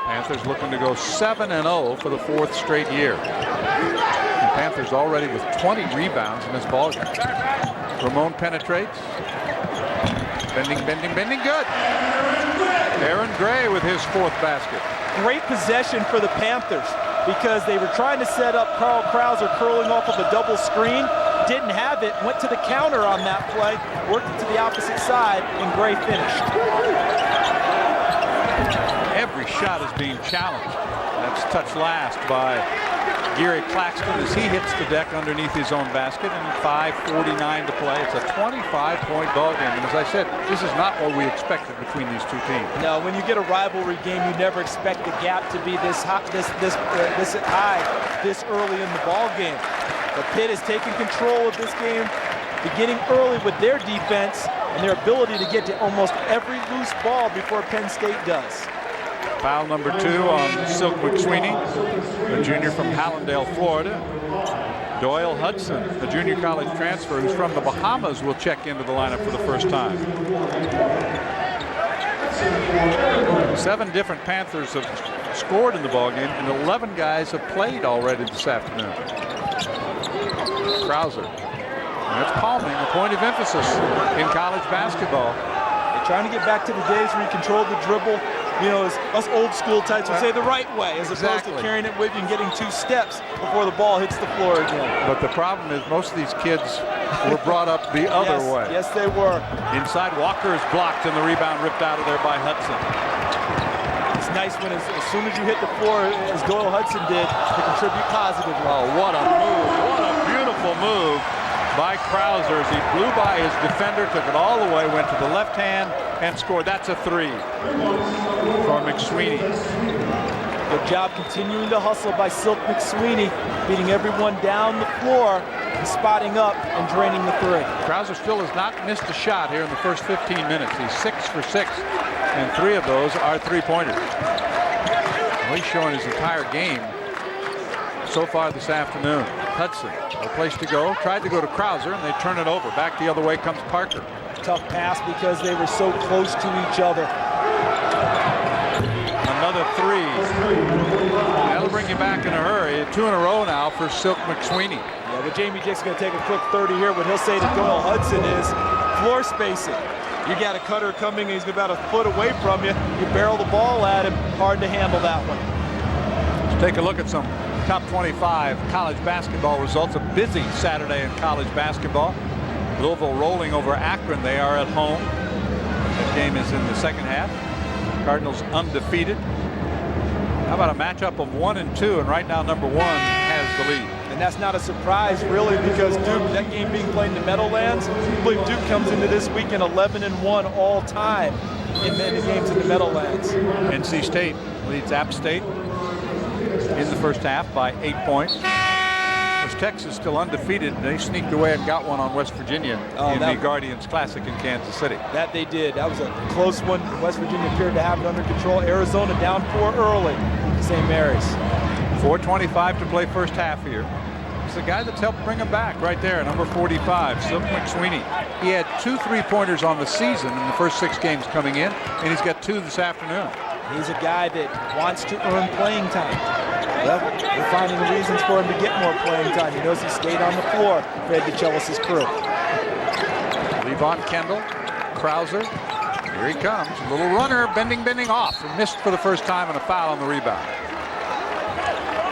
Panthers looking to go 7-0 for the 4th straight year. The Panthers already with 20 rebounds in this ballgame. Ramon penetrates. Bending, good. Aaron Gray with his 4th basket. Great possession for the Panthers because they were trying to set up Carl Krauser curling off of a double screen. Didn't have it, went to the counter on that play, worked it to the opposite side, and Gray finished. Every shot is being challenged. That's touched last by Gary Claxton as he hits the deck underneath his own basket, and 5:49 to play. It's a 25-point ball game, and as I said, this is not what we expected between these two teams. No, when you get a rivalry game, you never expect the gap to be this high, this early in the ball game. But Pitt has taken control of this game, beginning early with their defense and their ability to get to almost every loose ball before Penn State does. Foul number 2 on Silk McSweeney, a junior from Hallandale, Florida. Doyle Hudson, the junior college transfer who's from the Bahamas, will check into the lineup for the first time. 7 different Panthers have scored in the ballgame, and 11 guys have played already this afternoon. Krauser. That's palming, a point of emphasis in college basketball. They're trying to get back to the days where you control the dribble. You know, as us old school types would say, the right way, as opposed to carrying it with you and getting 2 steps before the ball hits the floor again. But the problem is most of these kids were brought up the other way. Yes, they were. Inside, Walker is blocked and the rebound ripped out of there by Hudson. It's nice when as soon as you hit the floor, as Doyle Hudson did, to contribute positively. Oh, what a move. What a beautiful move by Krauser as he blew by his defender, took it all the way, went to the left hand, and scored. That's a 3 for McSweeney. Good job continuing to hustle by Silk McSweeney, beating everyone down the floor, and spotting up and draining the 3. Krauser still has not missed a shot here in the first 15 minutes. He's 6 for 6, and 3 of those are 3-pointers. Well, he's showing his entire game so far this afternoon. Hudson, no place to go. Tried to go to Krauser, and they turn it over. Back the other way comes Parker. Tough pass because they were so close to each other. Another 3. That'll bring you back in a hurry. 2 in a row now for Silk McSweeney. Yeah, but Jamie Dick's going to take a quick 30 here. What he'll say to Doyle Hudson is floor spacing. You got a cutter coming, and he's about a foot away from you. You barrel the ball at him. Hard to handle that one. Let's take a look at some top 25 college basketball results. A busy Saturday in college basketball. Louisville rolling over Akron. They are at home. That game is in the second half. Cardinals undefeated. How about a matchup of 1 and 2, and right now number 1 has the lead. And that's not a surprise, really, because Duke, that game being played in the Meadowlands, I believe Duke comes into this weekend 11-1 all time in the games in the Meadowlands. NC State leads App State in the first half by 8 points. Texas still undefeated, and they sneaked away and got one on West Virginia in the Guardians Classic in Kansas City. That they did. That was a close one. West Virginia appeared to have it under control. Arizona down 4 early. St. Mary's. 4:25 to play first half here. It's the guy that's helped bring him back right there, number 45, Silk McSweeney. He had 2 3-pointers on the season in the first 6 games coming in, and he's got 2 this afternoon. He's a guy that wants to earn playing time. Well, we're finding reasons for him to get more playing time. He knows he stayed on the floor for Ed DeChellis' crew. Levon Kendall, Krauser. Here he comes. A little runner, bending off. And missed for the first time, and a foul on the rebound.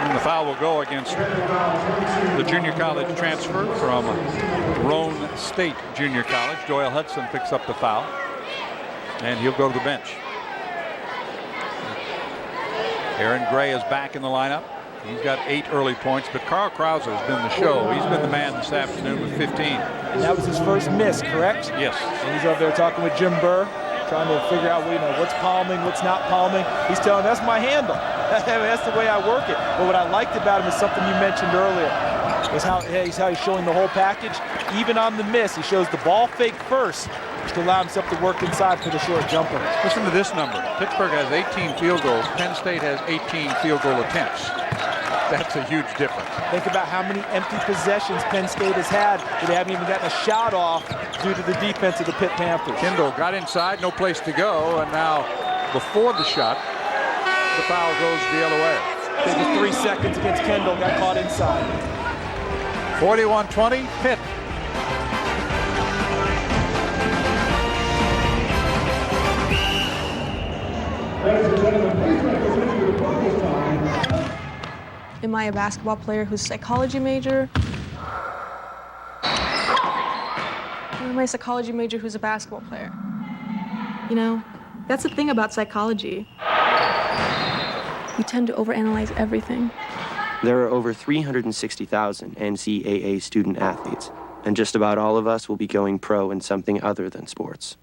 And the foul will go against the junior college transfer from Roane State Junior College. Doyle Hudson picks up the foul, and he'll go to the bench. Aaron Gray is back in the lineup. He's got 8 early points, but Carl Krauser has been the show. He's been the man this afternoon with 15. And that was his first miss, correct? Yes. And he's over there talking with Jim Burr, trying to figure out, what's palming, what's not palming. He's telling that's my handle. That's the way I work it. But what I liked about him is something you mentioned earlier. Is how he's showing the whole package. Even on the miss, he shows the ball fake first to allow himself to work inside for the short jumper. Listen to this number. Pittsburgh has 18 field goals. Penn State has 18 field goal attempts. That's a huge difference. Think about how many empty possessions Penn State has had where they haven't even gotten a shot off due to the defense of the Pitt Panthers. Kendall got inside, no place to go, and now before the shot, the foul goes the other way. Take it 3 seconds against Kendall, got caught inside. 41-20, Pitt. Am I a basketball player who's a psychology major? Or am I a psychology major who's a basketball player? You know, that's the thing about psychology. We tend to overanalyze everything. There are over 360,000 NCAA student athletes, and just about all of us will be going pro in something other than sports.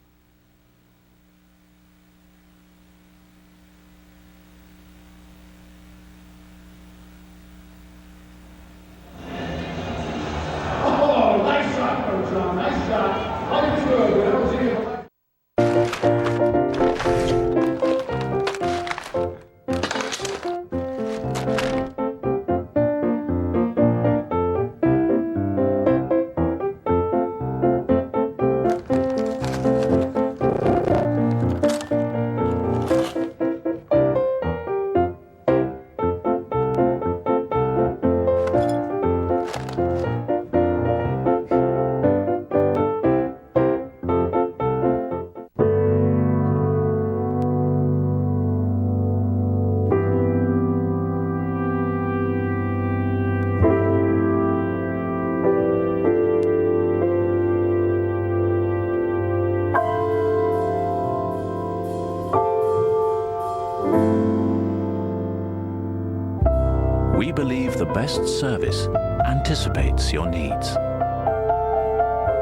We believe the best service anticipates your needs.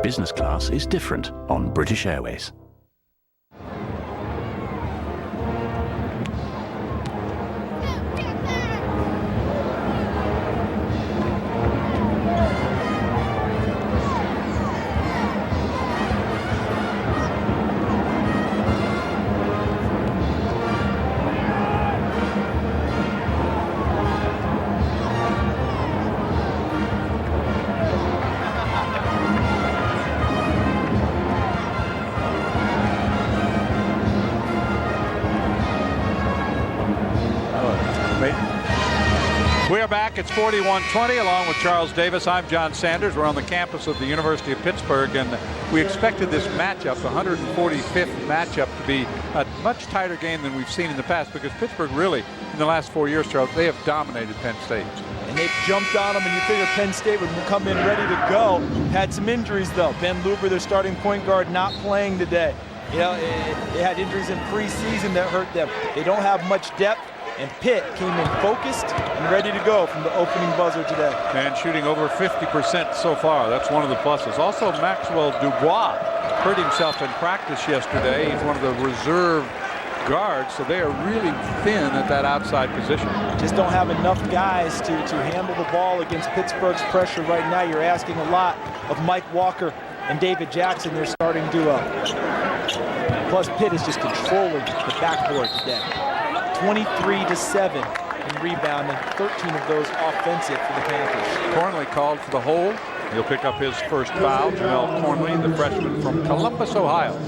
Business class is different on British Airways. We are back. It's 41-20 along with Charles Davis. I'm John Sanders. We're on the campus of the University of Pittsburgh, and we expected this matchup, the 145th matchup, to be a much tighter game than we've seen in the past, because Pittsburgh really, in the last 4 years, Charles, they have dominated Penn State. And they've jumped on them, and you figure Penn State would come in ready to go. Had some injuries, though. Ben Luber, their starting point guard, not playing today. You know, they had injuries in preseason that hurt them. They don't have much depth. And Pitt came in focused and ready to go from the opening buzzer today. And shooting over 50% so far. That's one of the pluses. Also, Maxwell Dubois hurt himself in practice yesterday. He's one of the reserve guards, so they are really thin at that outside position. Just don't have enough guys to handle the ball against Pittsburgh's pressure right now. You're asking a lot of Mike Walker and David Jackson, their starting duo. Plus, Pitt is just controlling the backboard today. 23-7 in rebounding, 13 of those offensive for the Panthers. Cornley called for the hold. He'll pick up his first foul. Jamel Cornley, the freshman from Columbus, Ohio.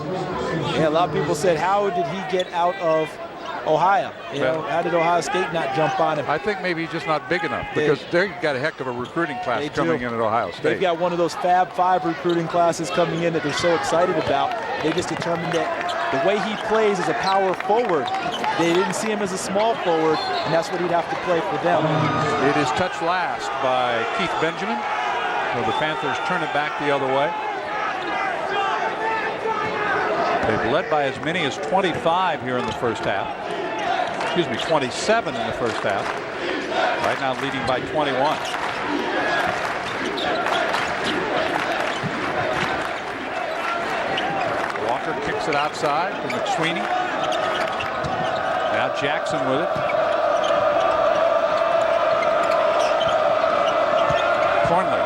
Yeah, a lot of people said, how did he get out of Ohio? You know, how did Ohio State not jump on him? I think maybe he's just not big enough, because they've got a heck of a recruiting class coming in at Ohio State. They've got one of those Fab Five recruiting classes coming in that they're so excited about. They just determined that The way he plays as a power forward, they didn't see him as a small forward, and that's what he'd have to play for them. It is touched last by Keith Benjamin. So the Panthers turn it back the other way. They've led by as many as 25 here in the first half. Excuse me, 27 in the first half. Right now leading by 21. Walker kicks it outside to McSweeney. Now Jackson with it. Cornley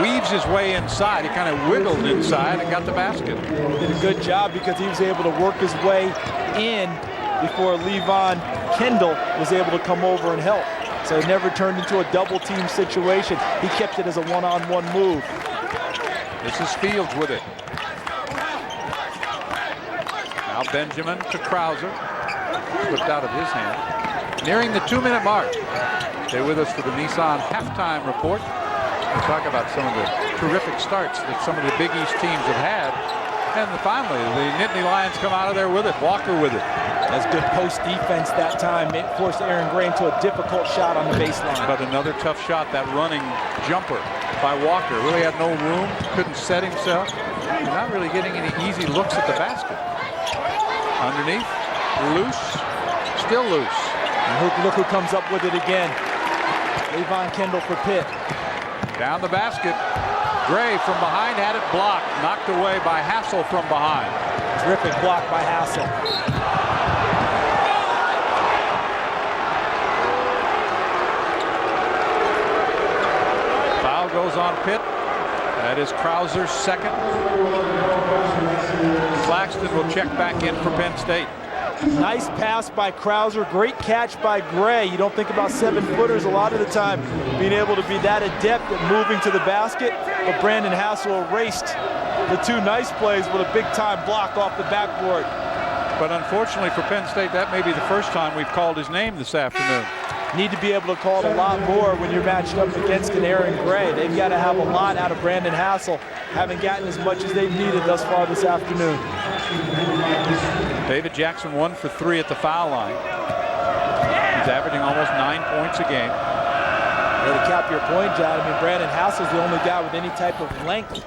weaves his way inside. He kind of wiggled inside and got the basket. He did a good job because he was able to work his way in before Levon Kendall was able to come over and help. So it never turned into a double team situation. He kept it as a one-on-one move. This is Fields with it. Now Benjamin to Krauser. Slipped out of his hand. Nearing the 2-minute mark. Stay with us for the Nissan halftime report. We'll talk about some of the terrific starts that some of the Big East teams have had. And finally, the Nittany Lions come out of there with it. Walker with it. That's good post defense that time. It forced Aaron Gray into a difficult shot on the baseline. But another tough shot, that running jumper by Walker. Really had no room, couldn't set himself. He's not really getting any easy looks at the basket. Underneath, loose, still loose. And look who comes up with it again. Levon Kendall for Pitt. Down the basket. Gray from behind had it blocked. Knocked away by Hassel from behind. Terrific block by Hassel. Foul goes on Pitt. That is Krauser's second. Claxton will check back in for Penn State. Nice pass by Krauser. Great catch by Gray. You don't think about 7-footers a lot of the time being able to be that adept at moving to the basket. But Brandon Hassel erased the two nice plays with a big-time block off the backboard. But unfortunately for Penn State, that may be the first time we've called his name this afternoon. Need to be able to call it a lot more when you're matched up against an Aaron Gray. They've got to have a lot out of Brandon Hassel. Haven't gotten as much as they've needed thus far this afternoon. David Jackson 1 for 3 at the foul line. He's averaging almost 9 points a game. Yeah, to cap your point, John, I mean, Brandon Hassel's the only guy with any type of length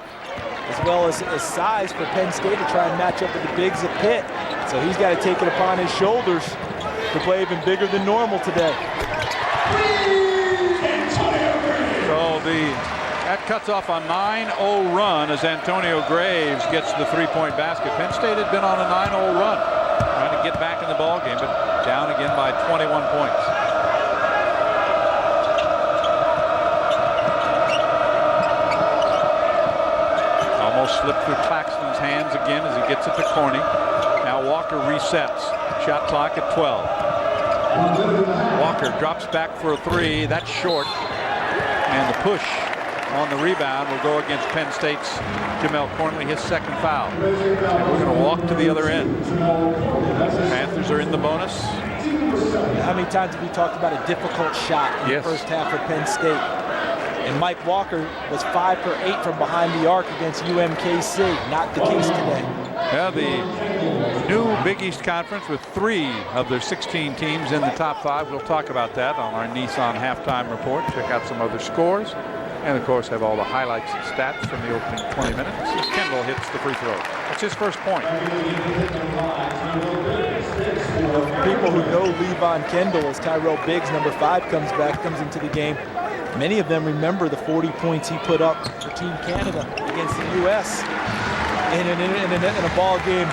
as well as size for Penn State to try and match up with the bigs of Pitt. So he's got to take it upon his shoulders to play even bigger than normal today. So that cuts off a 9-0 run as Antonio Graves gets the three-point basket. Penn State had been on a 9-0 run, trying to get back in the ballgame, but down again by 21 points. Almost slipped through Claxton's hands again as he gets it to Corney. Now Walker resets. Shot clock at 12. Walker drops back for a three. That's short. And the push on the rebound will go against Penn State's Jamel Cornley, his second foul. And we're going to walk to the other end. Panthers are in the bonus. How many times have we talked about a difficult shot in the first half for Penn State? And Mike Walker was 5 for 8 from behind the arc against UMKC. Not the case today. Yeah, the new Big East Conference with 3 of their 16 teams in the top 5. We'll talk about that on our Nissan halftime report. Check out some other scores. And, of course, have all the highlights and stats from the opening 20 minutes. As Kendall hits the free throw. That's his first point. People who know Levon Kendall as Tyrell Biggs, number 5, comes into the game. Many of them remember the 40 points he put up for Team Canada against the U.S. in a ball game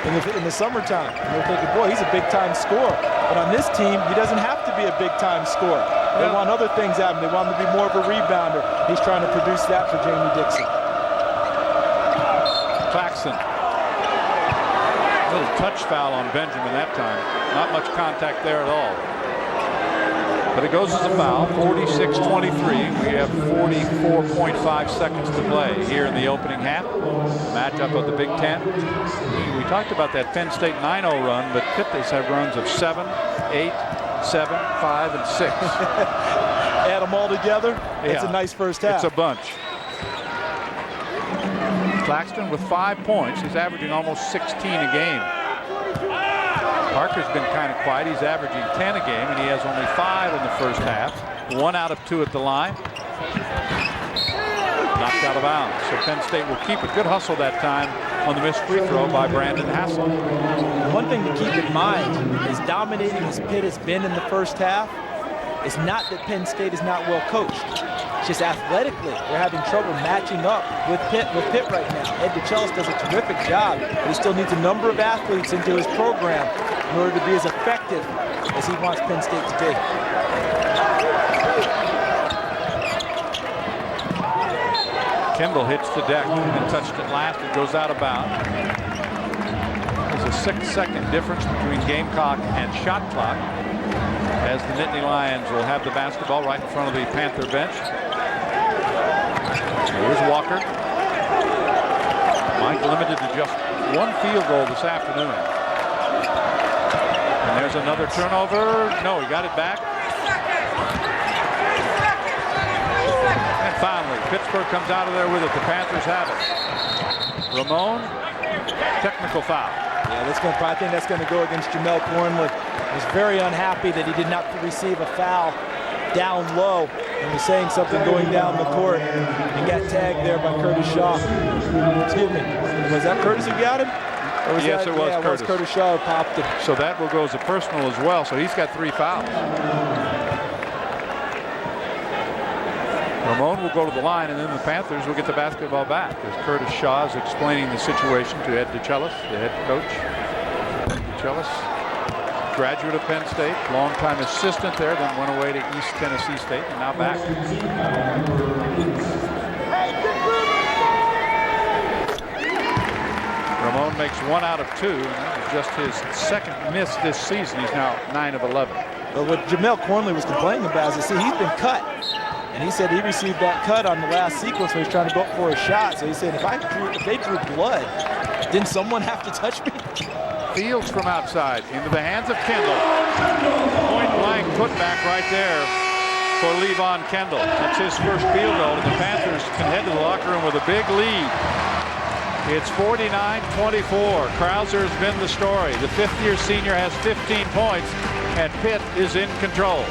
in the summertime. And they're thinking, boy, he's a big-time scorer. But on this team, he doesn't have to be a big-time scorer. They want other things out of him. They want him to be more of a rebounder. He's trying to produce that for Jamie Dixon. Claxton. A little touch foul on Benjamin that time. Not much contact there at all. But it goes as a foul, 46-23. We have 44.5 seconds to play here in the opening half. Matchup of the Big Ten. We talked about that Penn State 9-0 run, but Pitt has had runs of 7, 8, 7, 5, and 6. Add them all together, it's a nice first half. It's a bunch. Claxton with 5 points. He's averaging almost 16 a game. Parker's been kind of quiet. He's averaging 10 a game, and he has only 5 in the first half. 1 out of 2 at the line. Knocked out of bounds. So Penn State will keep a good hustle that time on the missed free throw by Brandon Hassel. One thing to keep in mind, as dominating as Pitt has been in the first half, it's not that Penn State is not well coached. It's just athletically, they're having trouble matching up with Pitt right now. Ed DeChellis does a terrific job, but he still needs a number of athletes into his program in order to be as effective as he wants Penn State to be. Kendall hits the deck and touched it last. It goes out of bounds. There's a 6-second difference between game clock and shot clock, as the Nittany Lions will have the basketball right in front of the Panther bench. Here's Walker. Mike limited to just 1 field goal this afternoon. And there's another turnover. No, he got it back. And finally, Pittsburgh comes out of there with it. The Panthers have it. Ramon, technical foul. Yeah, I think that's going to go against Jamel Cornley. Was very unhappy that he did not receive a foul down low and was saying something going down the court and got tagged there by Curtis Shaw. Excuse me. Was that Curtis who got him? Yes, it was Curtis. It was Curtis Shaw who popped it. So that will go as a personal as well. So he's got 3 fouls. Ramon will go to the line, and then the Panthers will get the basketball back as Curtis Shaw is explaining the situation to Ed DeChellis, the head coach. DeChellis, graduate of Penn State, longtime assistant there, then went away to East Tennessee State, and now back. Ramon makes 1 out of 2, and that was just his 2nd miss this season. He's now 9 of 11. But what Jamel Cornley was complaining about is, he's been cut. And he said he received that cut on the last sequence when he was trying to go up for a shot. So he said, if they drew blood, didn't someone have to touch me? Fields from outside into the hands of Kendall. Point blank putback right there for Levon Kendall. That's his first field goal, and the Panthers can head to the locker room with a big lead. It's 49-24. Krauser has been the story. The 5th-year senior has 15 points, and Pitt is in control.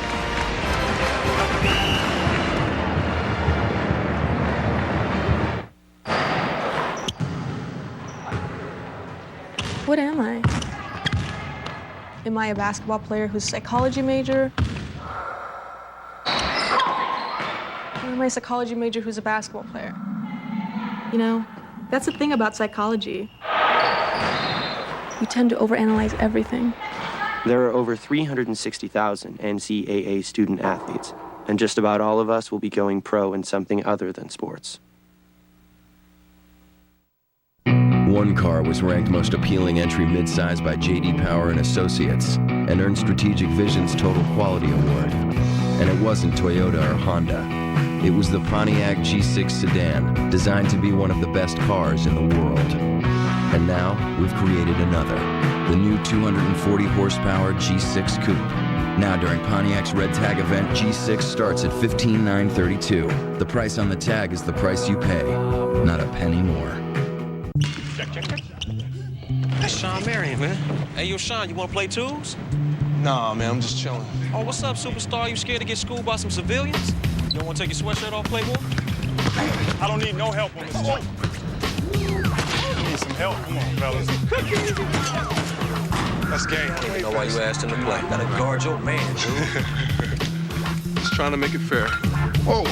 What am I? Am I a basketball player who's a psychology major? Or am I a psychology major who's a basketball player? You know, that's the thing about psychology. We tend to overanalyze everything. There are over 360,000 NCAA student athletes, and just about all of us will be going pro in something other than sports. One car was ranked most appealing entry midsize by J.D. Power and Associates and earned Strategic Vision's Total Quality Award. And it wasn't Toyota or Honda. It was the Pontiac G6 sedan, designed to be one of the best cars in the world. And now, we've created another, the new 240 horsepower G6 Coupe. Now during Pontiac's Red Tag event, G6 starts at $15,932. The price on the tag is the price you pay, not a penny more. That's Sean Marion, man. Hey, yo, Sean, you want to play twos? Nah, man, I'm just chilling. Oh, what's up, superstar? You scared to get schooled by some civilians? You don't want to take your sweatshirt off, Playboy? I don't need no help on this team. Need some help? Come on, fellas. That's game. I don't know why you asked him to play. Gotta guard your man, dude. Just trying to make it fair. Oh,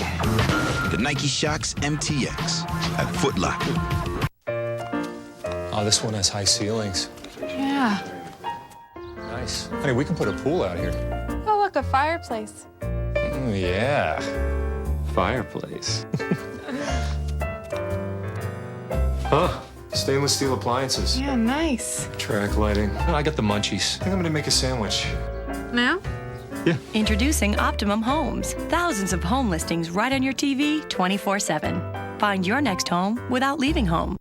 the Nike Shox MTX at Foot Locker. Oh, this one has high ceilings. Yeah. Nice. Honey, we can put a pool out here. Oh, look, a fireplace. Yeah. Fireplace. Huh. Stainless steel appliances. Yeah, nice. Track lighting. Oh, I got the munchies. I think I'm gonna make a sandwich. Now? Yeah. Introducing Optimum Homes. Thousands of home listings right on your TV 24/7. Find your next home without leaving home.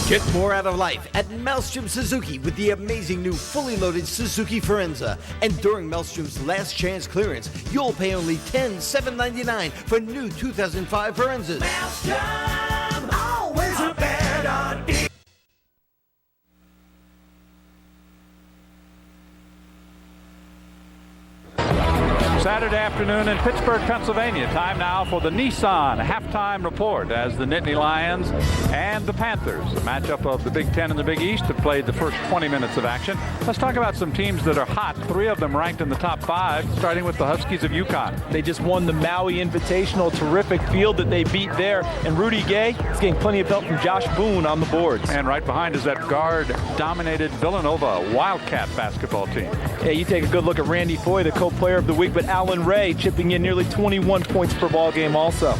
Get more out of life at Maelstrom Suzuki with the amazing new fully loaded Suzuki Forenza. And during Maelstrom's last chance clearance, you'll pay only $10,799 for new 2005 Forenzas. Maelstrom, always a better deal. Saturday afternoon in Pittsburgh, Pennsylvania. Time now for the Nissan halftime report as the Nittany Lions and the Panthers, a matchup of the Big Ten and the Big East, have played the first 20 minutes of action. Let's talk about some teams that are hot. 3 of them ranked in the top 5, starting with the Huskies of UConn. They just won the Maui Invitational, terrific field that they beat there. And Rudy Gay is getting plenty of help from Josh Boone on the boards. And right behind is that guard-dominated Villanova Wildcat basketball team. Yeah, you take a good look at Randy Foye, the co-player of the week, but Allen Ray chipping in nearly 21 points per ball game also.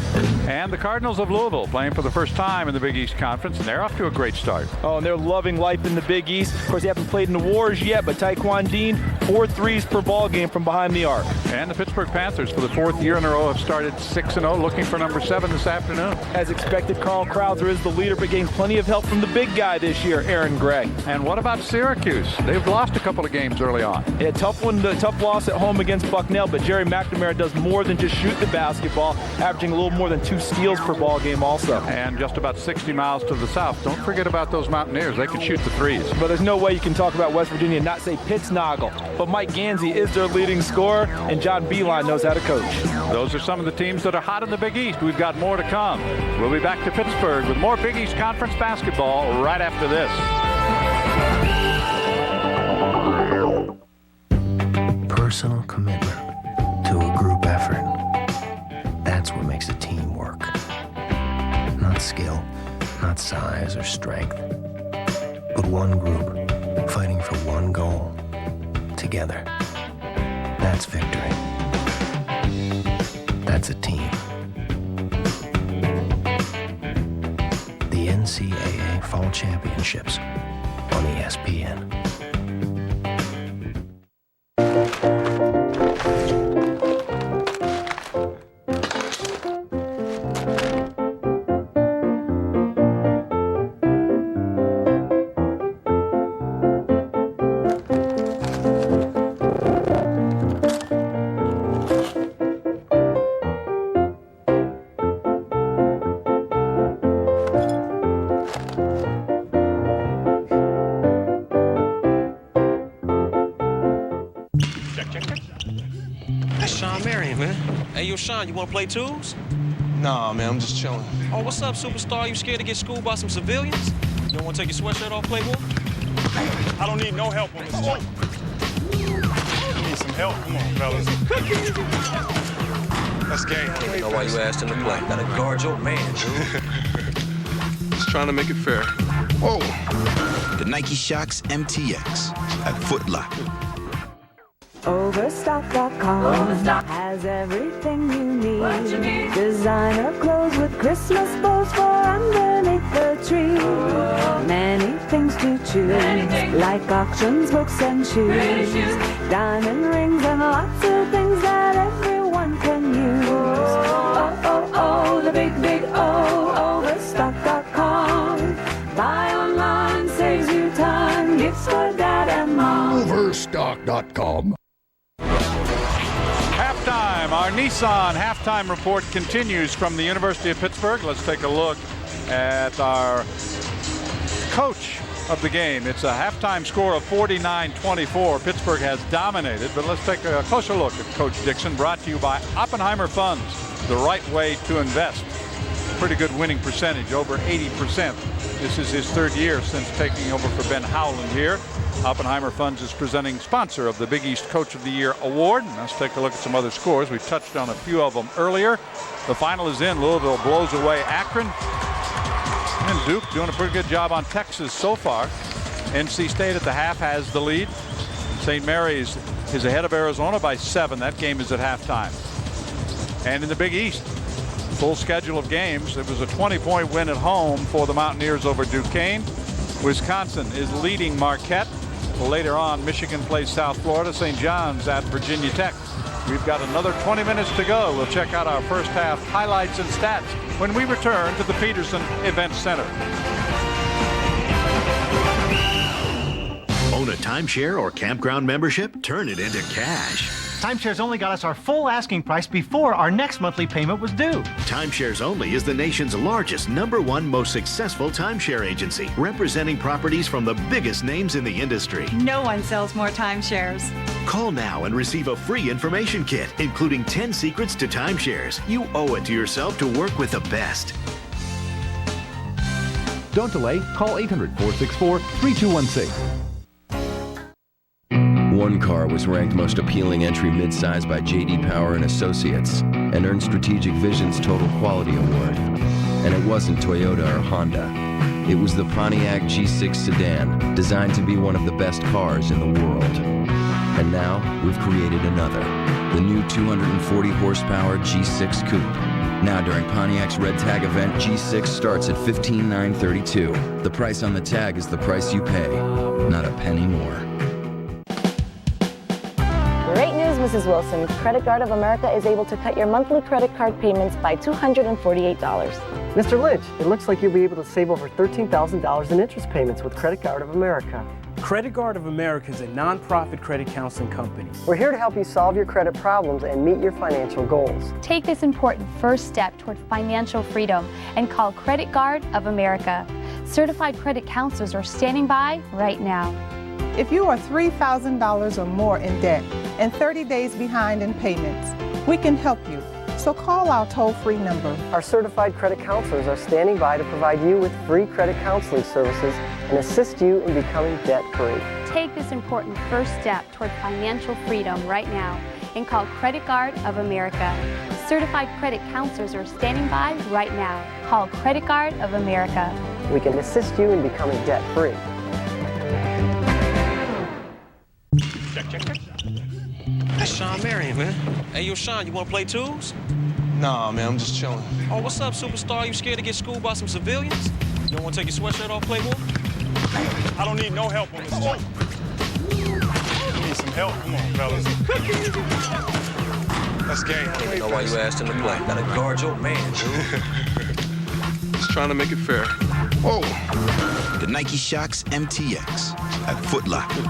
And the Cardinals of Louisville playing for the first time in the Big East Conference, and they're off to a great start. Oh, and they're loving life in the Big East. Of course, they haven't played in the Wars yet, but Taekwon Dean, 4 threes per ball game from behind the arc. And the Pittsburgh Panthers, for the 4th year in a row, have started 6-0, looking for number 7 this afternoon. As expected, Carl Krauser is the leader, but getting plenty of help from the big guy this year, Aaron Gray. And what about Syracuse? They've lost a couple of games early on. Yeah, tough loss at home against Bucknell, but Jerry McNamara does more than just shoot the basketball, averaging a little more than 2 steals per ball game also. And just about 60 miles to the south. Don't forget about those Mountaineers. They can shoot the threes. But there's no way you can talk about West Virginia and not say Pitt's Noggle. But Mike Gansey is their leading scorer, and John Beeline knows how to coach. Those are some of the teams that are hot in the Big East. We've got more to come. We'll be back to Pittsburgh with more Big East Conference basketball right after this. Personal commitment to a group effort. That's what makes a team work. Not skill, not size or strength, but one group fighting for one goal together. That's victory. That's a team. The NCAA Fall Championships on ESPN. Sean, you want to play twos? Nah, man, I'm just chilling. Oh, what's up, superstar? You scared to get schooled by some civilians? You don't want to take your sweatshirt off, Playboy? I don't need no help on this job. I need some help. Come on, fellas. That's game. I don't even know why you asked him to play. Gotta guard your man, dude. Just trying to make it fair. Whoa. The Nike Shox MTX at Foot Locker. Overstock.com has everything you need. Designer clothes with Christmas bows for underneath the tree. Many things to choose, like auctions, books, and shoes. Diamond rings and lots of things that everyone can use. Oh, oh, oh, the big, big O, Overstock.com. Buy online, saves you time, gifts for dad and mom. Overstock.com. Our Nissan halftime report continues from the University of Pittsburgh. Let's take a look at our coach of the game. It's a halftime score of 49-24. Pittsburgh has dominated, but let's take a closer look at Coach Dixon, brought to you by Oppenheimer Funds, the right way to invest. Pretty good winning percentage, over 80%. This is his 3rd year since taking over for Ben Howland here. Oppenheimer Funds is presenting sponsor of the Big East Coach of the Year Award. And let's take a look at some other scores. We've touched on a few of them earlier. The final is in. Louisville blows away Akron. And Duke doing a pretty good job on Texas so far. NC State at the half has the lead. St. Mary's is ahead of Arizona by 7. That game is at halftime. And in the Big East, full schedule of games. It was a 20-point win at home for the Mountaineers over Duquesne. Wisconsin is leading Marquette. Later on, Michigan plays South Florida. St. John's at Virginia Tech. We've got another 20 minutes to go. We'll check out our first half highlights and stats when we return to the Peterson Event Center. timeshare or campground membership? Turn it into cash. Timeshares Only got us our full asking price before our next monthly payment was due. Timeshares Only is the nation's largest, #1 most successful timeshare agency, representing properties from the biggest names in the industry. No one sells more timeshares. Call now and receive a free information kit, including 10 secrets to timeshares. You owe it to yourself to work with the best. Don't delay. Call 800-464-3216. One car was ranked most appealing entry midsize by J.D. Power and Associates and earned Strategic Vision's Total Quality Award. And it wasn't Toyota or Honda. It was the Pontiac G6 sedan, designed to be one of the best cars in the world. And now, we've created another, the new 240 horsepower G6 Coupe. Now during Pontiac's Red Tag event, G6 starts at $15,932. The price on the tag is the price you pay, not a penny more. Great news, Mrs. Wilson. Credit Card of America is able to cut your monthly credit card payments by $248. Mr. Lynch, it looks like you'll be able to save over $13,000 in interest payments with Credit Card of America. Credit Card of America is a non-profit credit counseling company. We're here to help you solve your credit problems and meet your financial goals. Take this important first step toward financial freedom and call Credit Card of America. Certified credit counselors are standing by right now. If you are $3,000 or more in debt and 30 days behind in payments, we can help you. So call our toll-free number. Our certified credit counselors are standing by to provide you with free credit counseling services and assist you in becoming debt-free. Take this important first step toward financial freedom right now and call Credit Card of America. Certified credit counselors are standing by right now. Call Credit Card of America. We can assist you in becoming debt-free. Check. That's Sean Marion, man. Hey, yo, Sean, you want to play twos? Nah, man, I'm just chilling. Oh, what's up, superstar? You scared to get schooled by some civilians? You don't want to take your sweatshirt off, Playboy? I don't need no help on this job. Need some help? Come on, fellas. That's game. I don't even know why you asked him to play. Gotta guard your man, dude. Just trying to make it fair. Whoa! The Nike Shox MTX at Foot Locker.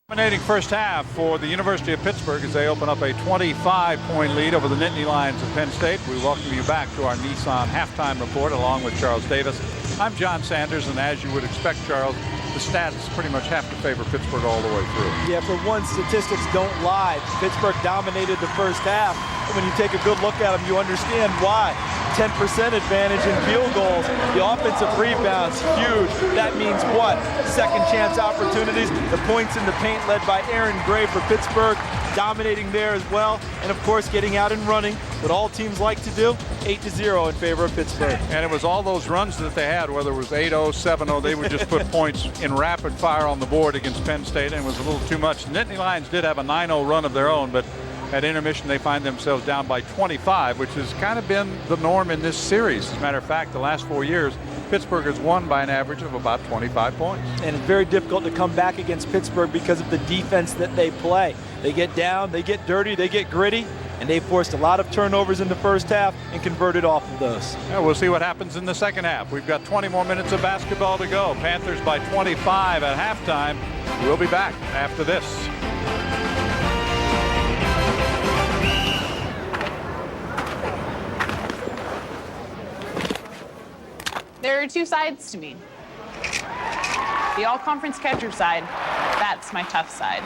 Dominating first half for the University of Pittsburgh as they open up a 25-point lead over the Nittany Lions of Penn State. We welcome you back to our Nissan halftime report along with Charles Davis. I'm John Sanders, and as you would expect, Charles, the stats pretty much have to favor Pittsburgh all the way through. Yeah, for one, statistics don't lie. Pittsburgh dominated the first half. And when you take a good look at them, you understand why. 10% advantage in field goals. The offensive rebounds, huge. That means what? Second chance opportunities. The points in the paint led by Aaron Gray for Pittsburgh, dominating there as well. And of course, getting out and running, what all teams like to do, 8-0 in favor of Pittsburgh. And it was all those runs that they had, whether it was 8-0, 7-0, they would just put points in rapid fire on the board against Penn State, and it was a little too much. The Nittany Lions did have a 9-0 run of their own, but at intermission, they find themselves down by 25, which has kind of been the norm in this series. As a matter of fact, the last 4 years, Pittsburgh has won by an average of about 25 points. And it's very difficult to come back against Pittsburgh because of the defense that they play. They get down, they get dirty, they get gritty, and they forced a lot of turnovers in the first half and converted off of those. Yeah, we'll see what happens in the second half. We've got 20 more minutes of basketball to go. Panthers by 25 at halftime. We'll be back after this. There are two sides to me. The all-conference catcher side, that's my tough side.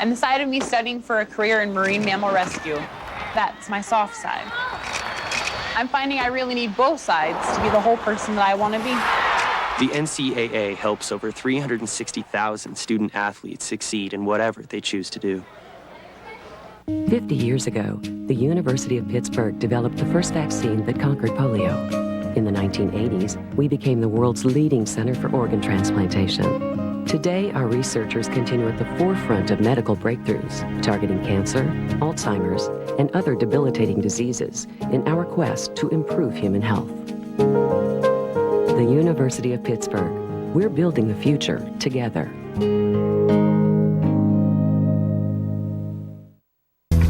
And the side of me studying for a career in marine mammal rescue, that's my soft side. I'm finding I really need both sides to be the whole person that I want to be. The NCAA helps over 360,000 student athletes succeed in whatever they choose to do. 50 years ago, the University of Pittsburgh developed the first vaccine that conquered polio. In the 1980s, we became the world's leading center for organ transplantation. Today, our researchers continue at the forefront of medical breakthroughs, targeting cancer, Alzheimer's, and other debilitating diseases in our quest to improve human health. The University of Pittsburgh. We're building the future together.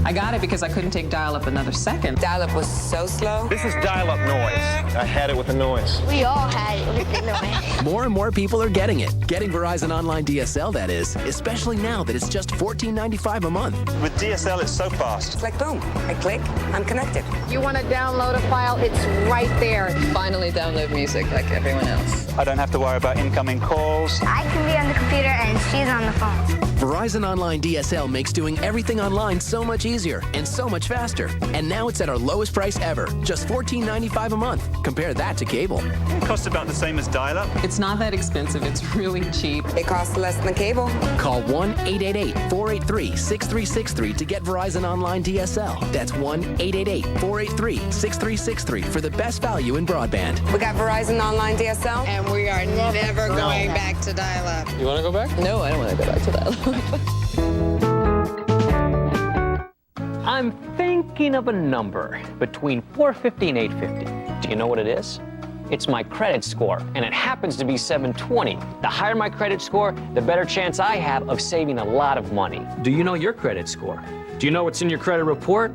I got it because I couldn't take dial-up another second. Dial-up was so slow. This is dial-up noise. I had it with the noise. We all had it with the noise. more and more people are getting it. Getting Verizon Online DSL, that is, especially now that it's just $14.95 a month. With DSL, it's so fast. It's like boom. I click, I'm connected. You want to download a file, it's right there. Finally download music like everyone else. I don't have to worry about incoming calls. I can be on the computer and she's on the phone. Verizon Online DSL makes doing everything online so much easier and so much faster. And now it's at our lowest price ever, just $14.95 a month. Compare that to cable. It costs about the same as dial-up. It's not that expensive. It's really cheap. It costs less than cable. Call 1-888-483-6363 to get Verizon Online DSL. That's 1-888-483-6363 for the best value in broadband. We got Verizon Online DSL, and we are never going back to dial-up. You want to go back? No, I don't want to go back to dial-up. I'm thinking of a number between 450 and 850. Do you know what it is? It's my credit score, and it happens to be 720. The higher my credit score, the better chance I have of saving a lot of money. Do you know your credit score? Do you know what's in your credit report?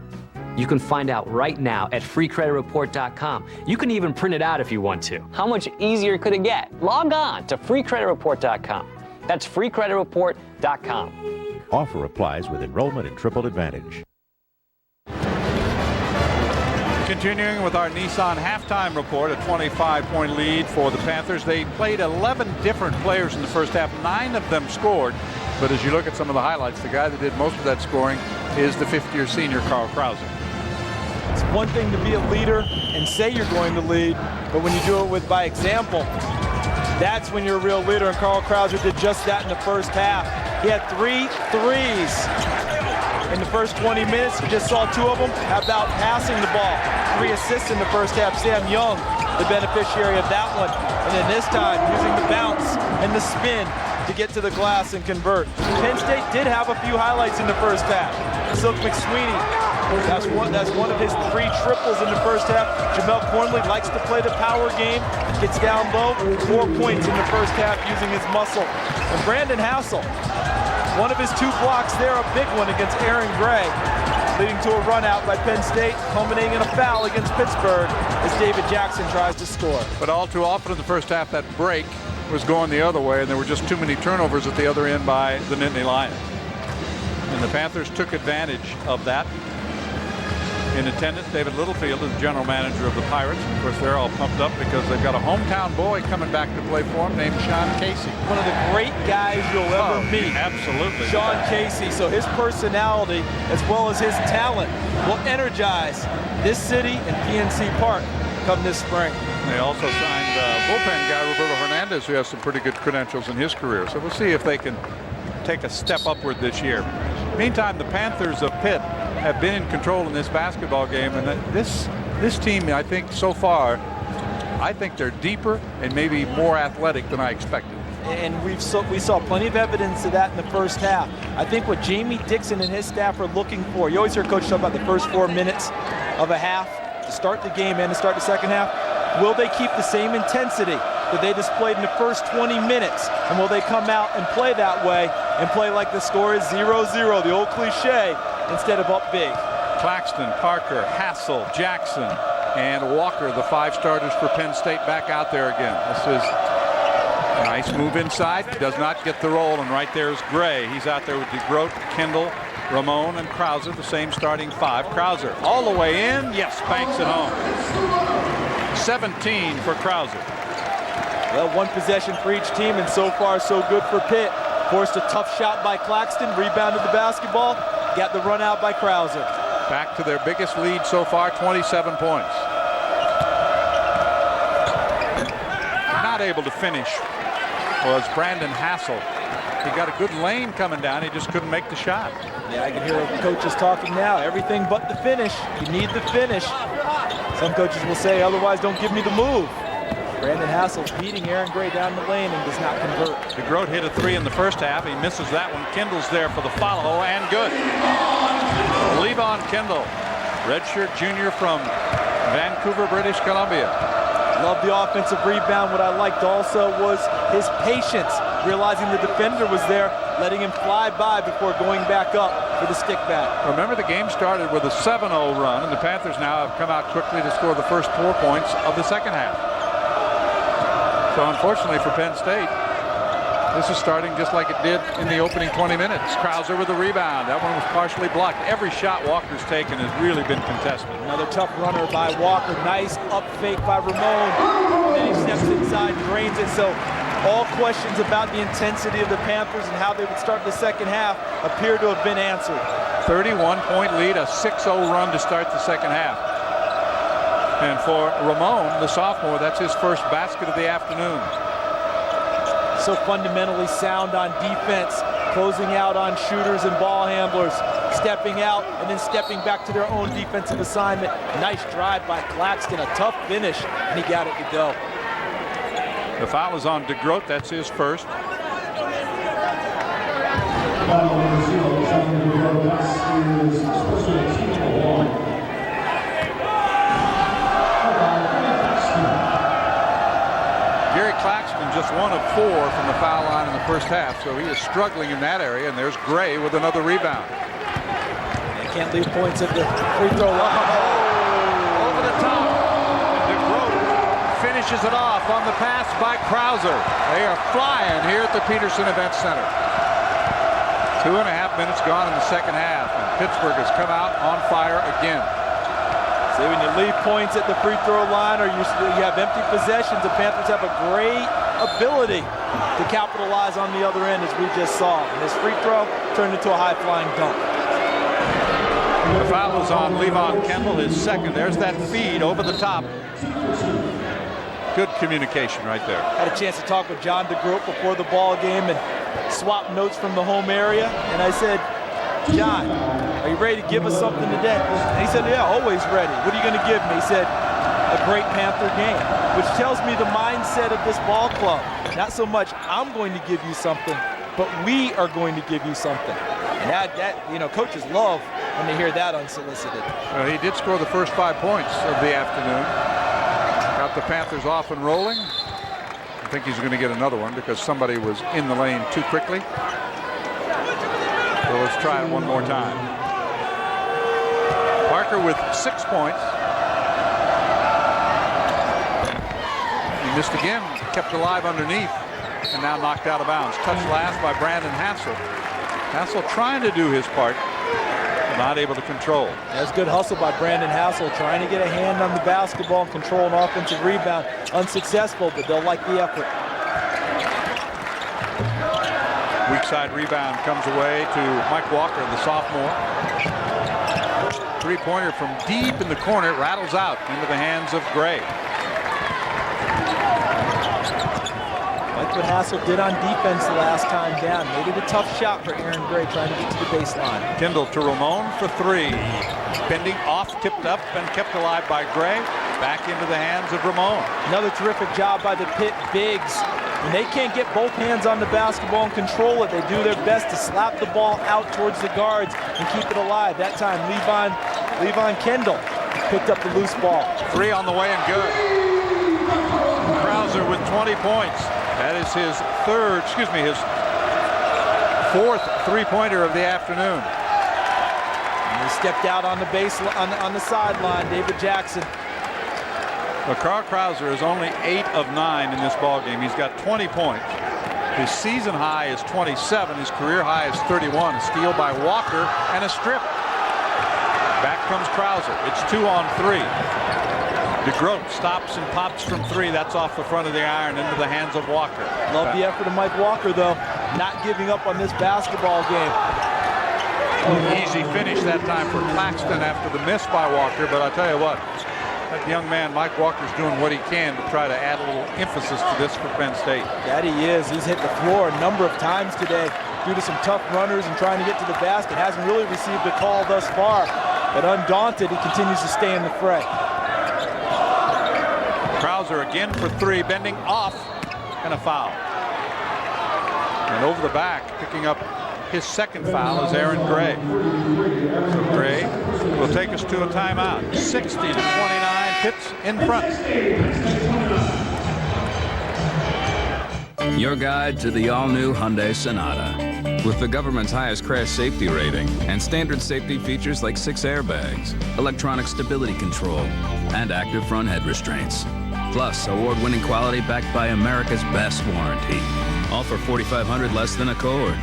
You can find out right now at freecreditreport.com. You can even print it out if you want to. How much easier could it get? Log on to freecreditreport.com. That's freecreditreport.com. Offer applies with enrollment in Triple Advantage. Continuing with our Nissan halftime report, a 25-point lead for the Panthers. They played 11 different players in the first half. 9 of them scored. But as you look at some of the highlights, the guy that did most of that scoring is the fifth-year senior, Carl Krause. It's one thing to be a leader and say you're going to lead, but when you do it with by example, that's when you're a real leader, and Carl Krause did just that in the first half. He had 3 threes in the first 20 minutes. You just saw 2 of them. How about passing the ball? 3 assists in the first half. Sam Young, the beneficiary of that one. And then this time, using the bounce and the spin to get to the glass and convert. Penn State did have a few highlights in the first half. Silk McSweeney, that's one of his 3 triples in the first half. Jamel Cornley likes to play the power game, gets down low, 4 points in the first half using his muscle. And Brandon Hassel, one of his 2 blocks there, a big one against Aaron Gray, leading to a run out by Penn State, culminating in a foul against Pittsburgh as David Jackson tries to score. But all too often in the first half, that break was going the other way, and there were just too many turnovers at the other end by the Nittany Lions. And the Panthers took advantage of that. In attendance, David Littlefield is the general manager of the Pirates. Of course, they're all pumped up because they've got a hometown boy coming back to play for them named Sean Casey. One of the great guys you'll ever meet. Absolutely. Sean Casey. So his personality, as well as his talent, will energize this city and PNC Park come this spring. They also signed bullpen guy Roberto Hernandez, who has some pretty good credentials in his career. So we'll see if they can take a step upward this year. Meantime, the Panthers of Pitt have been in control in this basketball game, and this team, I think so far, I think they're deeper and maybe more athletic than I expected. And we saw plenty of evidence of that in the first half. I think what Jamie Dixon and his staff are looking for, you always hear coach talk about the first 4 minutes of a half to start the game and to start the second half. Will they keep the same intensity that they displayed in the first 20 minutes? And will they come out and play that way and play like the score is 0-0, the old cliche, instead of up big? Claxton, Parker, Hassel, Jackson, and Walker, the 5 starters for Penn State, back out there again. This is a nice move inside. Does not get the roll, and right there is Gray. He's out there with DeGroat, Kendall, Ramon, and Krause, the same starting 5. Krause all the way in. Yes, banks it home. 17 for Krause. Well, 1 possession for each team, and so far so good for Pitt. Forced a tough shot by Claxton, rebounded the basketball, got the run out by Krause. Back to their biggest lead so far, 27 points. Not able to finish was Brandon Hassel. He got a good lane coming down, he just couldn't make the shot. Yeah, I can hear the coaches talking now. Everything but the finish. You need the finish. Some coaches will say, otherwise don't give me the move. Brandon Hassel beating Aaron Gray down the lane and does not convert. DeGroat hit a 3 in the first half. He misses that one. Kendall's there for the follow, and good. Levon Kendall, redshirt junior from Vancouver, British Columbia. Love the offensive rebound. What I liked also was his patience, realizing the defender was there, letting him fly by before going back up for the stick back. Remember, the game started with a 7-0 run, and the Panthers now have come out quickly to score the first 4 points of the second half. So unfortunately for Penn State, this is starting just like it did in the opening 20 minutes. Krauser with the rebound. That one was partially blocked. Every shot Walker's taken has really been contested. Another tough runner by Walker. Nice up fake by Ramon. And then he steps inside and drains it. So all questions about the intensity of the Panthers and how they would start the second half appear to have been answered. 31-point lead, a 6-0 run to start the second half. And for Ramon, the sophomore, that's his first basket of the afternoon. So fundamentally sound on defense, closing out on shooters and ball handlers, stepping out and then stepping back to their own defensive assignment. Nice drive by Claxton, a tough finish, and he got it to go. The foul is on DeGroat, that's his first. Claxton just 1 of 4 from the foul line in the first half, so he is struggling in that area, and there's Gray with another rebound. They can't leave points at the free throw line. Oh, over the top. DeGroat finishes it off on the pass by Krauser. They are flying here at the Peterson Event Center. 2.5 minutes gone in the second half, and Pittsburgh has come out on fire again. See, when you leave points at the free throw line or you have empty possessions, the Panthers have a great ability to capitalize on the other end, as we just saw. And this free throw turned into a high-flying dunk. The foul is on Levon Kendall, his second. There's that feed over the top. Good communication right there. Had a chance to talk with John DeGroat before the ball game and swap notes from the home area. And I said, John, are you ready to give us something today? And he said, yeah, always ready. What are you going to give me? He said, a great Panther game, which tells me the mindset of this ball club. Not so much I'm going to give you something, but we are going to give you something. And that you know, coaches love when they hear that unsolicited. Well, he did score the first 5 points of the afternoon. Got the Panthers off and rolling. I think he's going to get another one because somebody was in the lane too quickly. So let's try it one more time. Parker with 6 points. He missed again, kept alive underneath, and now knocked out of bounds. Touched last by Brandon Hassel. Hassel trying to do his part, but not able to control. That's good hustle by Brandon Hassel, trying to get a hand on the basketball and control an offensive rebound. Unsuccessful, but they'll like the effort. Weak side rebound comes away to Mike Walker, the sophomore. Three-pointer from deep in the corner, rattles out into the hands of Gray. Like what Hassel did on defense the last time down. Made it a tough shot for Aaron Gray trying to get to the baseline. Kendall to Ramon for 3. Bending off, tipped up, and kept alive by Gray. Back into the hands of Ramon. Another terrific job by the Pitt bigs. When they can't get both hands on the basketball and control it, they do their best to slap the ball out towards the guards and keep it alive. That time, Levon Kendall picked up the loose ball. 3 on the way and good. Krauser with 20 points. That is his his 4th three-pointer of the afternoon. And he stepped out on the on the sideline, David Jackson. Well, Carl Krauser is only 8 of 9 in this ballgame. He's got 20 points. His season high is 27. His career high is 31. A steal by Walker and a strip. Back comes Krauser. It's 2 on 3. DeGroat stops and pops from 3. That's off the front of the iron into the hands of Walker. Love the effort of Mike Walker, though. Not giving up on this basketball game. Easy finish that time for Claxton after the miss by Walker. But I'll tell you what, that young man, Mike Walker's doing what he can to try to add a little emphasis to this for Penn State. That he is. He's hit the floor a number of times today due to some tough runners and trying to get to the basket. Hasn't really received a call thus far. But undaunted, he continues to stay in the fray. Krauser again for 3, bending off, and a foul. And over the back, picking up his second foul is Aaron Gray. So Gray will take us to a timeout. 60-29, Pitt's in front. Your guide to the all-new Hyundai Sonata. With the government's highest crash safety rating and standard safety features like 6 airbags, electronic stability control, and active front head restraints. Plus, award-winning quality backed by America's best warranty. All for $4,500 less than Accord.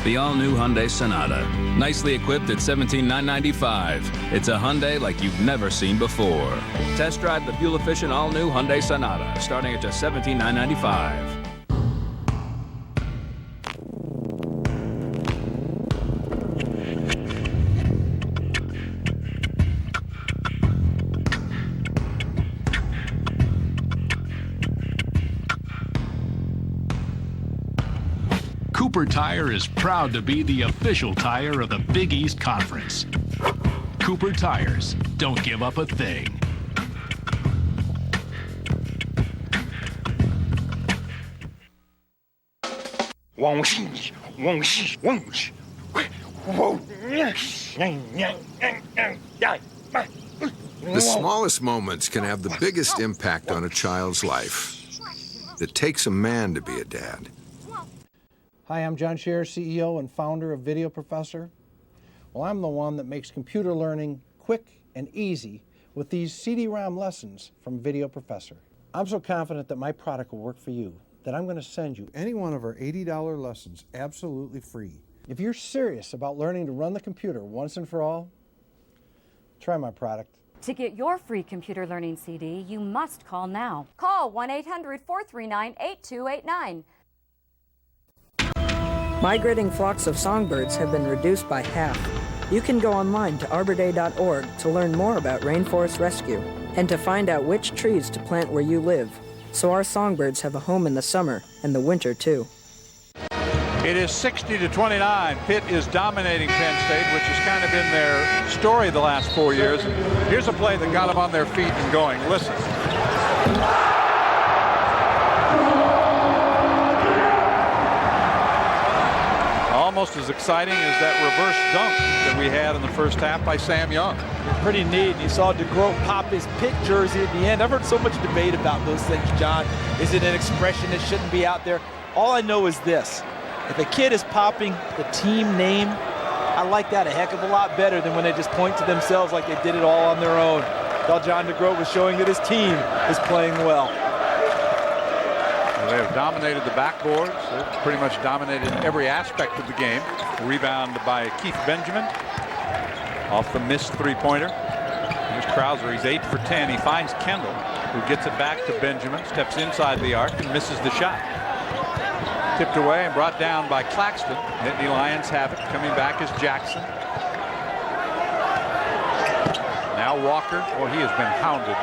The all-new Hyundai Sonata. Nicely equipped at $17,995. It's a Hyundai like you've never seen before. Test drive the fuel-efficient all-new Hyundai Sonata, starting at just $17,995. Cooper Tire is proud to be the official tire of the Big East Conference. Cooper Tires, don't give up a thing. The smallest moments can have the biggest impact on a child's life. It takes a man to be a dad. Hi, I'm John Scherer, CEO and founder of Video Professor. Well, I'm the one that makes computer learning quick and easy with these CD-ROM lessons from Video Professor. I'm so confident that my product will work for you that I'm going to send you any one of our $80 lessons absolutely free. If you're serious about learning to run the computer once and for all, try my product. To get your free computer learning CD, you must call now. Call 1-800-439-8289. Migrating flocks of songbirds have been reduced by half. You can go online to arborday.org to learn more about rainforest rescue and to find out which trees to plant where you live, so our songbirds have a home in the summer and the winter too. It is 60-29. Pitt is dominating Penn State, which has kind of been their story the last 4 years. Here's a play that got them on their feet and going. Listen. Almost as exciting as that reverse dunk that we had in the first half by Sam Young. Pretty neat. And you saw DeGroat pop his Pitt jersey at the end. I've heard so much debate about those things, John. Is it an expression that shouldn't be out there? All I know is this. If a kid is popping the team name, I like that a heck of a lot better than when they just point to themselves like they did it all on their own. While John DeGroat was showing that his team is playing well. They have dominated the backboards. They've pretty much dominated every aspect of the game. Rebound by Keith Benjamin off the missed three-pointer. Here's Krauser. He's 8 for 10. He finds Kendall, who gets it back to Benjamin, steps inside the arc and misses the shot. Tipped away and brought down by Claxton. Nittany Lions have it. Coming back is Jackson. Now Walker. Well, he has been hounded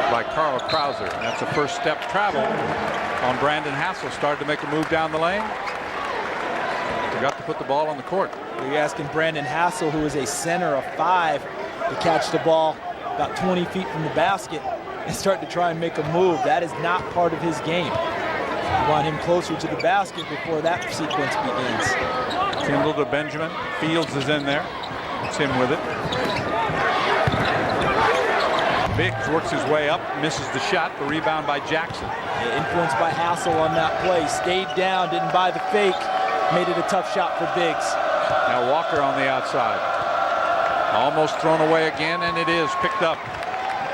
by Carl Krauser. And that's a first step travel on Brandon Hassel. Started to make a move down the lane. Forgot to put the ball on the court. You're asking Brandon Hassel, who is a center of 5, to catch the ball about 20 feet from the basket and start to try and make a move. That is not part of his game. You want him closer to the basket before that sequence begins. Kendall to Benjamin. Fields is in there. It's him with it. Biggs works his way up, misses the shot. The rebound by Jackson. Yeah, influenced by Hassel on that play. Stayed down, didn't buy the fake. Made it a tough shot for Biggs. Now Walker on the outside. Almost thrown away again, and it is picked up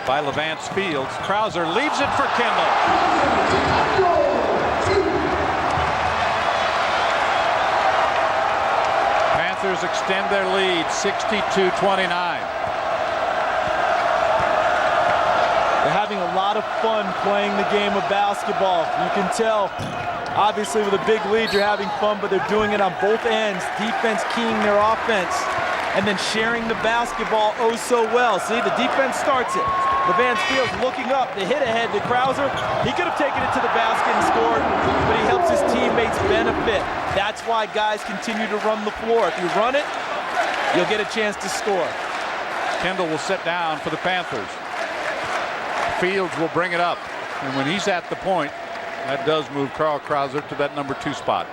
by Levance Fields. Krauser leaves it for Kendall. Panthers extend their lead, 62-29. They're having a lot of fun playing the game of basketball. You can tell, obviously with a big lead, you're having fun, but they're doing it on both ends. Defense keying their offense, and then sharing the basketball oh so well. See, the defense starts it. Levance Fields looking up, the hit ahead to Krauser. He could have taken it to the basket and scored, but he helps his teammates benefit. That's why guys continue to run the floor. If you run it, you'll get a chance to score. Kendall will sit down for the Panthers. Fields will bring it up, and when he's at the point, that does move Carl Krauser to that number 2 spot.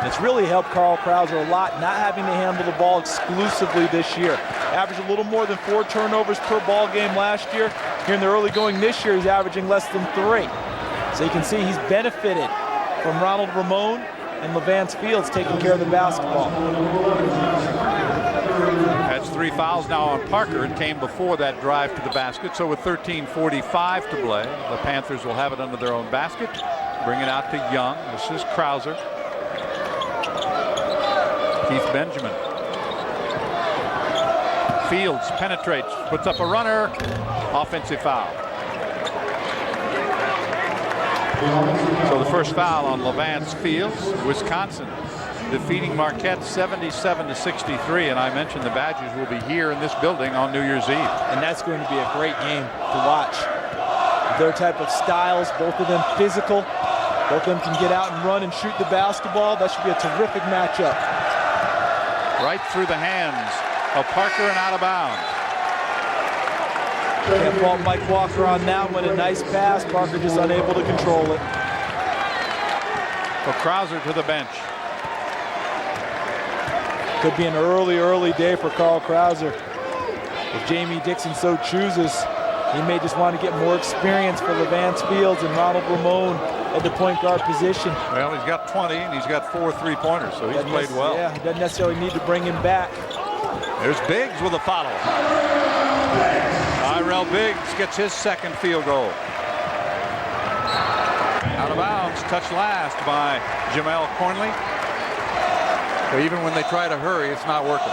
It's really helped Carl Krauser a lot not having to handle the ball exclusively this year. Averaged a little more than 4 turnovers per ball game last year. Here in the early going this year, he's averaging less than 3. So you can see he's benefited from Ronald Ramon and Levance Fields taking care of the basketball. At It's 3 fouls now on Parker. It came before that drive to the basket. So with 13:45 to play, the Panthers will have it under their own basket. Bring it out to Young. This is Krauser. Keith Benjamin. Fields penetrates, puts up a runner. Offensive foul. So the first foul on Levance Fields. Wisconsin defeating Marquette 77-63, and I mentioned the Badgers will be here in this building on New Year's Eve. And that's going to be a great game to watch. Their type of styles, both of them physical. Both of them can get out and run and shoot the basketball. That should be a terrific matchup. Right through the hands of Parker and out of bounds. Can't fault Mike Walker on that one. A nice pass. Parker just unable to control it. So Krauser to the bench. Could be an early day for Carl Krauser. If Jamie Dixon so chooses, he may just want to get more experience for Levance Fields and Ronald Ramon at the point guard position. Well, he's got 20 and he's got 4 3-pointers, so he's played well. Yeah, he doesn't necessarily need to bring him back. There's Biggs with a follow. Tyrell Biggs gets his second field goal. Out of bounds, touched last by Jamel Cornley. So even when they try to hurry, it's not working.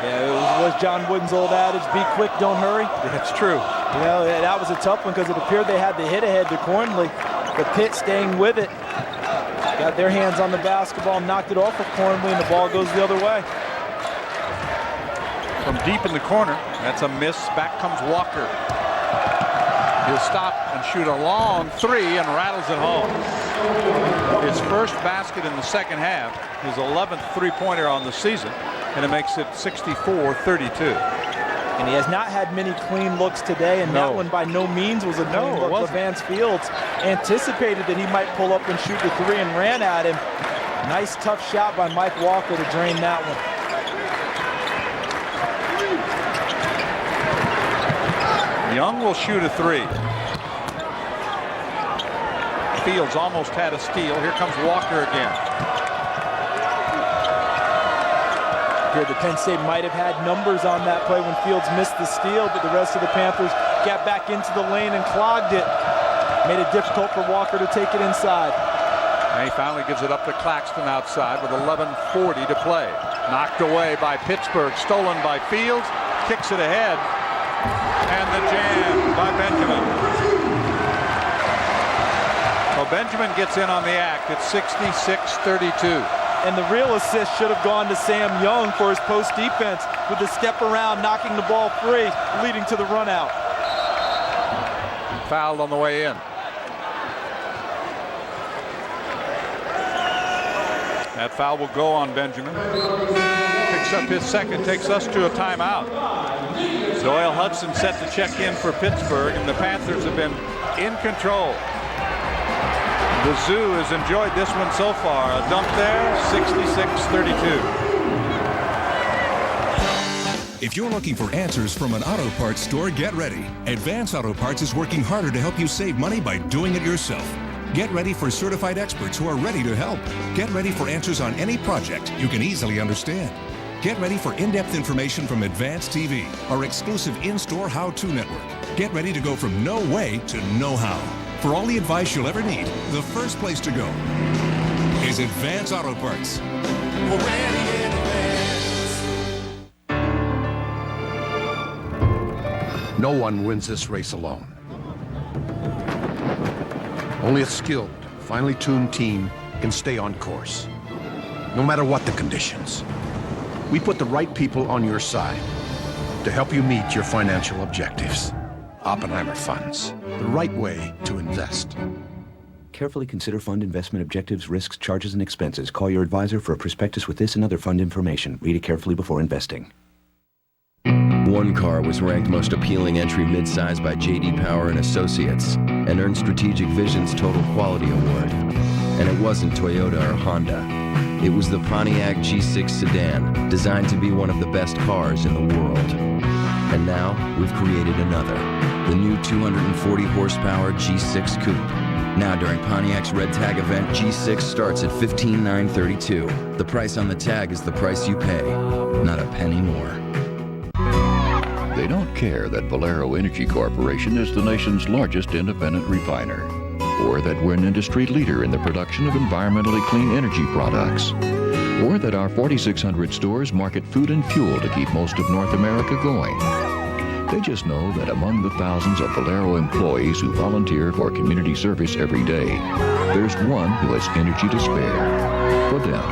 Yeah, it was John Wooden's old adage, be quick, don't hurry. That's true. You know, that was a tough one because it appeared they had the hit ahead to Cornley. The Pitt staying with it. Got their hands on the basketball, knocked it off of Cornley, and the ball goes the other way. From deep in the corner, that's a miss. Back comes Walker. He'll stop and shoot a long three and rattles it home. His first basket in the second half, his 11th three-pointer on the season, and it makes it 64-32. And he has not had many clean looks today, and that one by no means was a clean look. Levance Fields anticipated that he might pull up and shoot the three and ran at him. Nice tough shot by Mike Walker to drain that one. Young will shoot a three. Fields almost had a steal. Here comes Walker again. Here, the Penn State might have had numbers on that play when Fields missed the steal, but the rest of the Panthers got back into the lane and clogged it. Made it difficult for Walker to take it inside. And he finally gives it up to Claxton outside with 11:40 to play. Knocked away by Pittsburgh, stolen by Fields, kicks it ahead, and the jam by Benjamin. Well, Benjamin gets in on the act. It's 66-32. And the real assist should have gone to Sam Young for his post defense with the step around, knocking the ball free, leading to the run out. Fouled on the way in. That foul will go on Benjamin. Picks up his second, takes us to a timeout. Doyle Hudson set to check in for Pittsburgh, and the Panthers have been in control. The Zoo has enjoyed this one so far. A dump there, 66-32. If you're looking for answers from an auto parts store, get ready. Advance Auto Parts is working harder to help you save money by doing it yourself. Get ready for certified experts who are ready to help. Get ready for answers on any project you can easily understand. Get ready for in-depth information from Advance TV, our exclusive in-store how-to network. Get ready to go from no way to know how. For all the advice you'll ever need, the first place to go is Advance Auto Parts. We're ready in advance. No one wins this race alone. Only a skilled, finely tuned team can stay on course, no matter what the conditions. We put the right people on your side to help you meet your financial objectives. Oppenheimer Funds, the right way to invest. Carefully consider fund investment objectives, risks, charges, and expenses. Call your advisor for a prospectus with this and other fund information. Read it carefully before investing. One car was ranked most appealing entry midsize by J.D. Power and Associates and earned Strategic Vision's Total Quality Award. And it wasn't Toyota or Honda. It was the Pontiac G6 sedan, designed to be one of the best cars in the world. And now, we've created another, the new 240 horsepower G6 Coupe. Now during Pontiac's Red Tag event, G6 starts at $15,932. The price on the tag is the price you pay, not a penny more. They don't care that Valero Energy Corporation is the nation's largest independent refiner, or that we're an industry leader in the production of environmentally clean energy products, or that our 4,600 stores market food and fuel to keep most of North America going. They just know that among the thousands of Valero employees who volunteer for community service every day, there's one who has energy to spare. For them,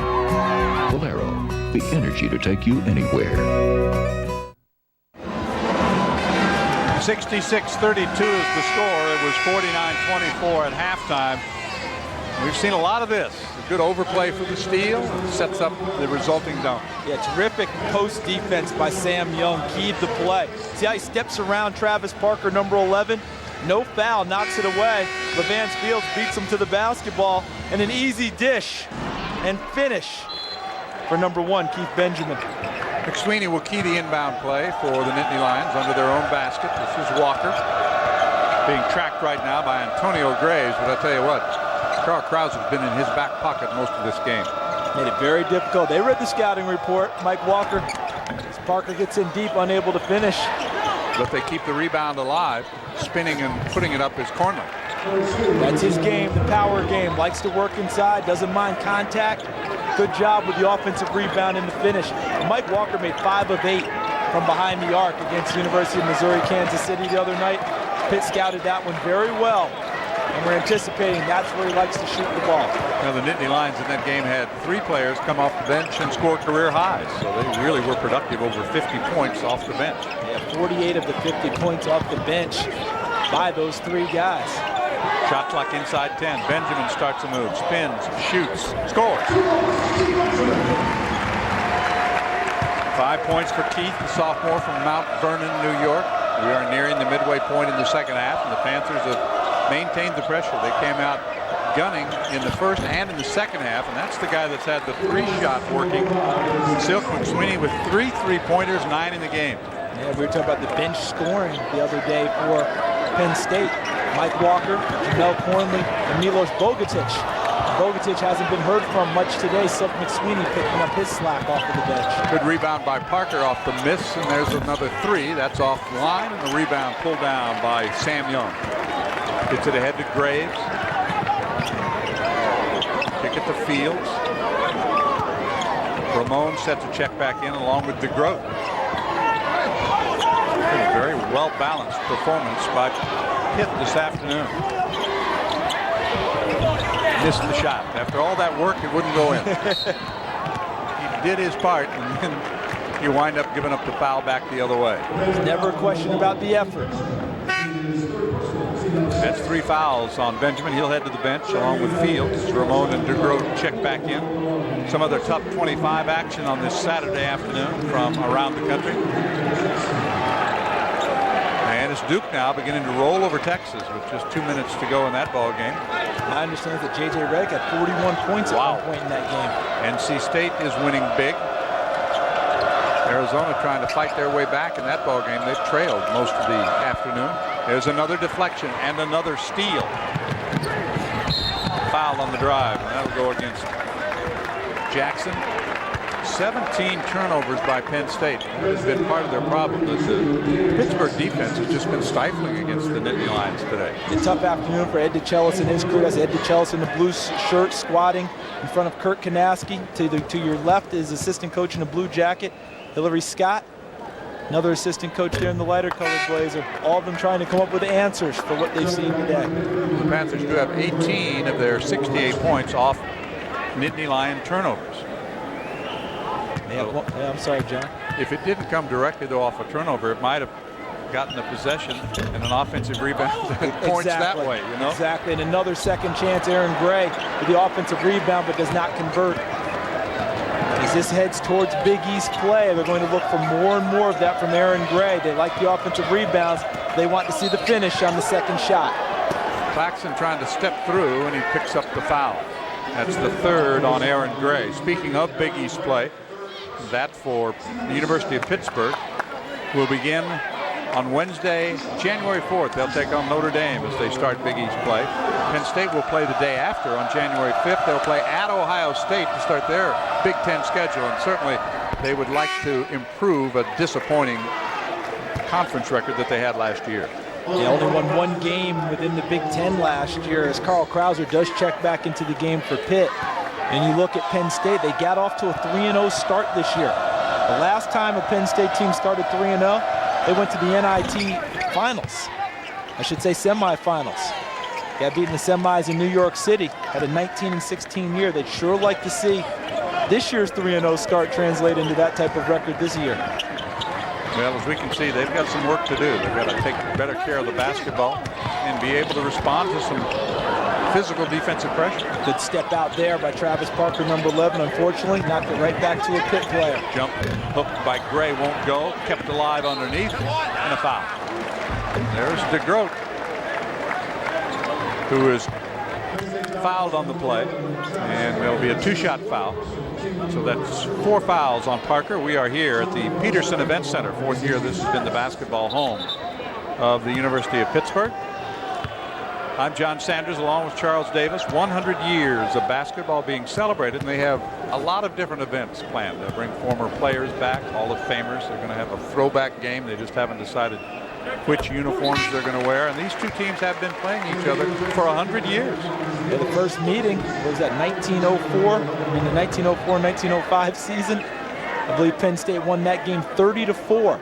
Valero, the energy to take you anywhere. 66-32 is the score. It was 49-24 at halftime. We've seen a lot of this. A good overplay for the steal. Sets up the resulting dunk. Yeah, terrific post defense by Sam Young. Keyed the play. See how he steps around Travis Parker, number 11? No foul, knocks it away. LeVance Fields beats him to the basketball. And an easy dish and finish for number 1, Keith Benjamin. McSweeney will key the inbound play for the Nittany Lions under their own basket. This is Walker being tracked right now by Antonio Graves. But I tell you what, Carl Krause has been in his back pocket most of this game. Made it very difficult. They read the scouting report. Mike Walker, as Parker gets in deep, unable to finish. But they keep the rebound alive, spinning and putting it up his corner. That's his game, the power game. Likes to work inside, doesn't mind contact. Good job with the offensive rebound and the finish. Mike Walker made 5 of 8 from behind the arc against University of Missouri, Kansas City the other night. Pitt scouted that one very well. And we're anticipating that's where he likes to shoot the ball. Now the Nittany Lions in that game had 3 players come off the bench and score career highs. So they really were productive, over 50 points off the bench. Yeah, 48 of the 50 points off the bench by those 3 guys. Shot clock inside 10. Benjamin starts a move, spins, shoots, scores. 5 points for Keith, the sophomore from Mount Vernon, New York. We are nearing the midway point in the second half, and the Panthers have maintained the pressure. They came out gunning in the first and in the second half, and that's the guy that's had the 3-shot working. Silk McSweeney with 3 3-pointers, 9 in the game. Yeah, we were talking about the bench scoring the other day for Penn State. Mike Walker, Jamel Cornley, and Milos Bogatic. Bogatic hasn't been heard from much today. Silk McSweeney picking up his slack off of the bench. Good rebound by Parker off the miss, and there's another 3. That's off the line, and the rebound pulled down by Sam Young. Gets it ahead to Graves. Kick it to Fields. Ramon sets a check back in along with DeGroat. A very well-balanced performance by Pitt this afternoon. Missed the shot. After all that work, it wouldn't go in. He did his part, and then you wind up giving up the foul back the other way. There's never a question about the effort. That's 3 fouls on Benjamin. He'll head to the bench along with Fields. Ramon and DeGroat check back in. Some other top 25 action on this Saturday afternoon from around the country. And it's Duke now beginning to roll over Texas with just 2 minutes to go in that ball game. I understand that J.J. Redick had 41 points at one point in that game. NC State is winning big. Arizona trying to fight their way back in that ball game. They've trailed most of the afternoon. There's another deflection and another steal. Foul on the drive, and that'll go against Jackson. 17 turnovers by Penn State. That has been part of their problem. The Pittsburgh defense has just been stifling against the Nittany Lions today. A tough afternoon for Ed DeChellis and his crew. That's Ed DeChellis in the blue shirt squatting in front of Kurt Kanaski. To your left is assistant coach in a blue jacket, Hillary Scott. Another assistant coach there in the lighter colored blazer. All of them trying to come up with answers for what they've seen today. The Panthers do have 18 of their 68 points off Nittany Lion turnovers. Yeah, I'm sorry, John. If it didn't come directly though off a turnover, it might have gotten a possession and an offensive rebound that points that way, you know? Exactly, and another second chance, Aaron Gray with the offensive rebound but does not convert. As this heads towards Big East play, they're going to look for more and more of that from Aaron Gray. They like the offensive rebounds. They want to see the finish on the second shot. Claxton trying to step through, and he picks up the foul. That's the 3rd on Aaron Gray. Speaking of Big East play, that for the University of Pittsburgh will begin on Wednesday, January 4th. They'll take on Notre Dame as they start Big East play. Penn State will play the day after on January 5th. They'll play at Ohio State to start their Big Ten schedule, and certainly they would like to improve a disappointing conference record that they had last year. They only won one game within the Big Ten last year, as Carl Krauser does check back into the game for Pitt. And you look at Penn State, they got off to a 3-0 start this year. The last time a Penn State team started 3-0, they went to the NIT finals. I should say semifinals. Got beat in the semis in New York City. Had a 19-16 year. They'd sure like to see this year's 3-0 start translate into that type of record this year. Well, as we can see, they've got some work to do. They've got to take better care of the basketball and be able to respond to some physical defensive pressure. Good step out there by Travis Parker, number 11. Unfortunately, knocked it right back to a Pitt player. Jump hooked by Gray, won't go. Kept alive underneath, and a foul. There's DeGroat, who is fouled on the play, and there'll be a 2-shot foul. So that's 4 fouls on Parker. We are here at the Peterson Event Center. 4th year this has been the basketball home of the University of Pittsburgh. I'm John Sanders along with Charles Davis. 100 years of basketball being celebrated, and they have a lot of different events planned. They'll bring former players back, Hall of Famers. They're going to have a throwback game. They just haven't decided which uniforms they're going to wear, and these two teams have been playing each other for 100 years. Yeah, the first meeting was at 1904, in the 1904-1905 season. I believe Penn State won that game 30-4.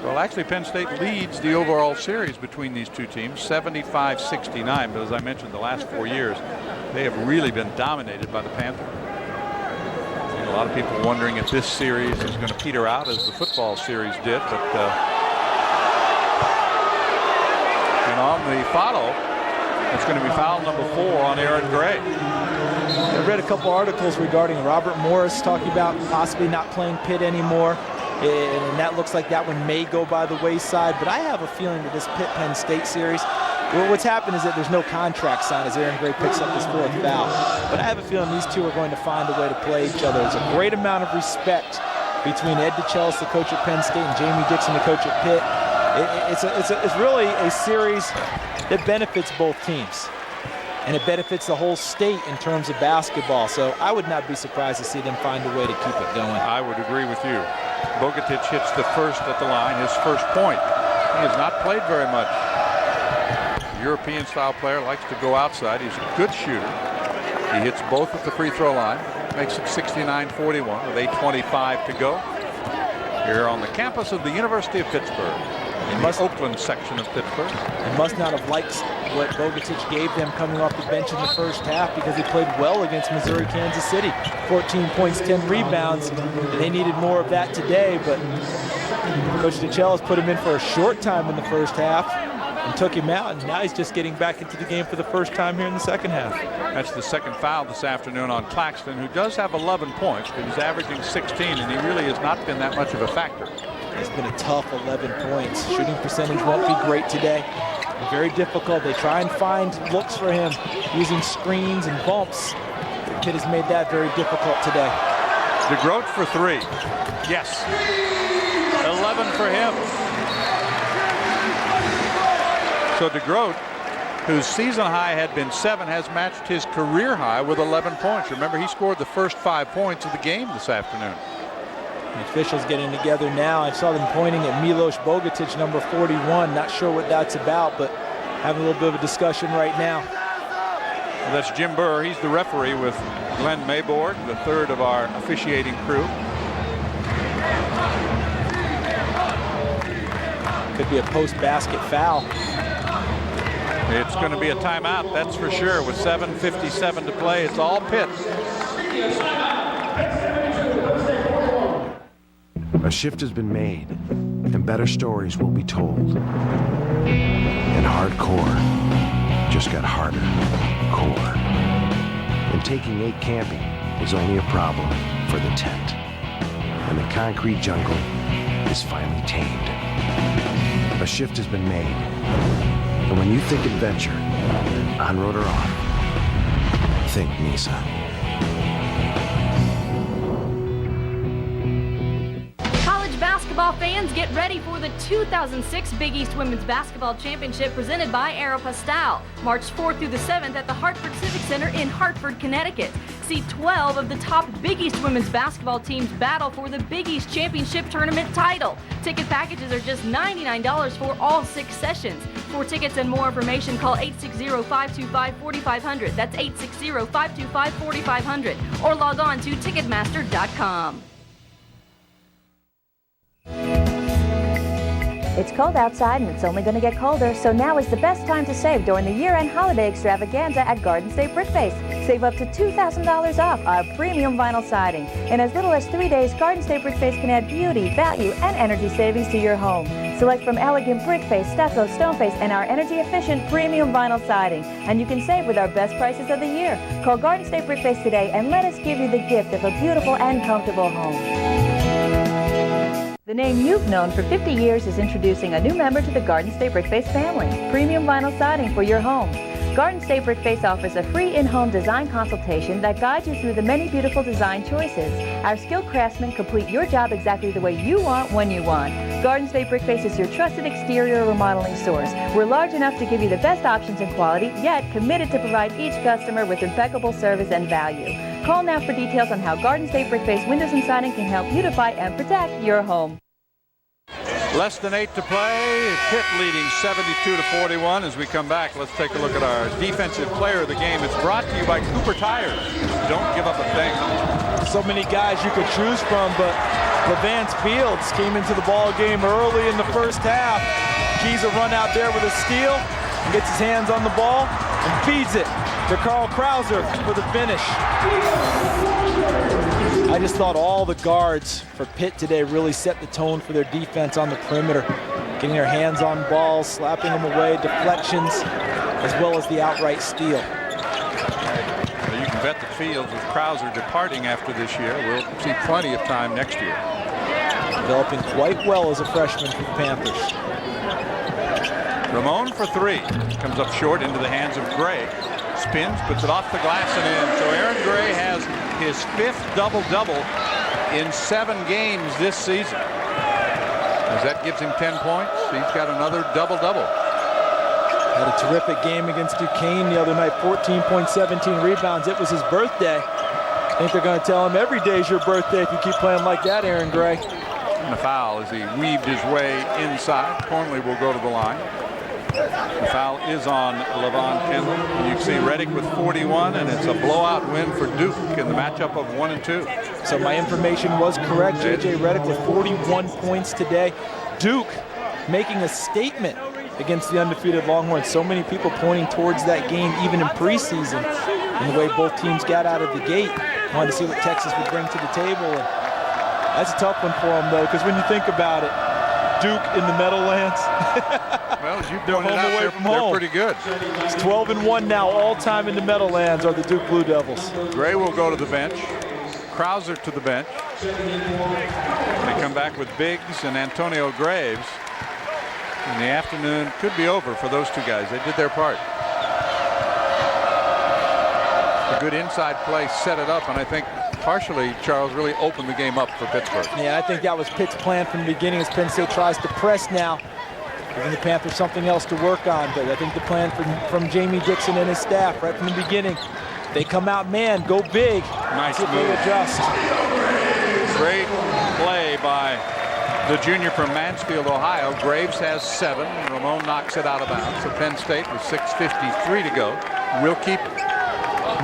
Well, actually, Penn State leads the overall series between these two teams, 75-69. But as I mentioned, the last 4 years, they have really been dominated by the Panthers. And a lot of people wondering if this series is going to peter out as the football series did. But and on the follow, it's going to be foul number 4 on Aaron Gray. I read a couple articles regarding Robert Morris talking about possibly not playing Pitt anymore. And that looks like that one may go by the wayside. But I have a feeling that this Pitt-Penn State series, what's happened is that there's no contract signed as Aaron Gray picks up his 4th foul. But I have a feeling these two are going to find a way to play each other. There's a great amount of respect between Ed DeChellis, the coach at Penn State, and Jamie Dixon, the coach at Pitt. It's really a series that benefits both teams. And it benefits the whole state in terms of basketball. So I would not be surprised to see them find a way to keep it going. I would agree with you. Bogatic hits the first at the line, his first point. He has not played very much. European-style player, likes to go outside. He's a good shooter. He hits both at the free throw line. Makes it 69-41 with 8:25 to go. Here on the campus of the University of Pittsburgh. In the Oakland section of Pittsburgh. They must not have liked what Bogatic gave them coming off the bench in the first half, because he played well against Missouri, Kansas City. 14 points, 10 rebounds. And they needed more of that today, but Coach DeChellis put him in for a short time in the first half and took him out, and now he's just getting back into the game for the first time here in the second half. That's the second foul this afternoon on Claxton, who does have 11 points, but he's averaging 16, and he really has not been that much of a factor. It's been a tough 11 points. Shooting percentage won't be great today. Very difficult. They try and find looks for him using screens and bumps. Pitt has made that very difficult today. DeGroat for 3. Yes. 11 for him. So DeGroat, whose season high had been 7, has matched his career high with 11 points. Remember, he scored the first 5 points of the game this afternoon. The officials getting together now. I saw them pointing at Milos Bogatic, number 41. Not sure what that's about, but having a little bit of a discussion right now. Well, that's Jim Burr. He's the referee with Glenn Mayborg, the third of our officiating crew. Could be a post-basket foul. It's going to be a timeout, that's for sure. With 7:57 to play, it's all Pitt. A shift has been made, and better stories will be told. And hardcore just got harder core. And taking 8 camping was only a problem for the tent. And the concrete jungle is finally tamed. A shift has been made. And when you think adventure, on road or off, think Nissan. basketball fans, get ready for the 2006 Big East Women's Basketball Championship presented by Aeropostale, March 4th through the 7th at the Hartford Civic Center in Hartford, Connecticut. See 12 of the top Big East women's basketball teams battle for the Big East Championship Tournament title. Ticket packages are just $99 for all 6 sessions. For tickets and more information, call 860-525-4500. That's 860-525-4500. Or log on to Ticketmaster.com. It's cold outside and it's only going to get colder, so now is the best time to save during the year-end holiday extravaganza at Garden State Brick Face. Save up to $2,000 off our premium vinyl siding. In as little as 3 days, Garden State Brick Face can add beauty, value, and energy savings to your home. Select from elegant brick face, stucco, stone face, and our energy-efficient premium vinyl siding. And you can save with our best prices of the year. Call Garden State Brick Face today and let us give you the gift of a beautiful and comfortable home. The name you've known for 50 years is introducing a new member to the Garden State Brick Face family. Premium vinyl siding for your home. Garden State Brick Face offers a free in-home design consultation that guides you through the many beautiful design choices. Our skilled craftsmen complete your job exactly the way you want, when you want. Garden State Brick Face is your trusted exterior remodeling source. We're large enough to give you the best options and quality, yet committed to provide each customer with impeccable service and value. Call now for details on how Garden State Brick Face windows and siding can help beautify and protect your home. Less than 8 to play. Pitt leading 72-41. As we come back, let's take a look at our defensive player of the game. It's brought to you by Cooper Tires. Don't give up a thing. So many guys you could choose from, but LaVance Fields came into the ball game early in the first half. Keys a run out there with a steal, and gets his hands on the ball and feeds it to Carl Krauser for the finish. I just thought all the guards for Pitt today really set the tone for their defense on the perimeter, getting their hands on balls, slapping them away, deflections, as well as the outright steal. Well, you can bet that Fields, with Krauser departing after this year, will see plenty of time next year. Developing quite well as a freshman for the Panthers. Ramon for 3. Comes up short into the hands of Gray. Spins, puts it off the glass and in. So Aaron Gray has his 5th double-double in 7 games this season. As that gives him 10 points, he's got another double-double. Had a terrific game against Duquesne the other night, 14 points, 17 rebounds. It was his birthday. I think they're going to tell him every day's your birthday if you keep playing like that, Aaron Gray. And a foul as he weaved his way inside. Cornley will go to the line. The foul is on Levon Kendall. And you can see Reddick with 41, and it's a blowout win for Duke in the matchup of 1 and 2. So my information was correct. J.J. Reddick with 41 points today. Duke making a statement against the undefeated Longhorns. So many people pointing towards that game even in preseason, and the way both teams got out of the gate. Wanted to see what Texas would bring to the table. And that's a tough one for them, though, because when you think about it, Duke in the Meadowlands. Well, as you pointed out, they're pretty good. It's 12-1 now, all-time in the Meadowlands are the Duke Blue Devils. Gray will go to the bench. Krauser to the bench. They come back with Biggs and Antonio Graves. And the afternoon could be over for those two guys. They did their part. A good inside play set it up, and I think partially Charles really opened the game up for Pittsburgh. Yeah, I think that was Pitt's plan from the beginning as Penn State tries to press now, giving the Panthers something else to work on. But I think the plan from Jamie Dixon and his staff right from the beginning, they come out man, go big. Nice move. They adjust. Great play by the junior from Mansfield, Ohio. Graves has 7. Ramon knocks it out of bounds. So Penn State with 6:53 to go will keep it.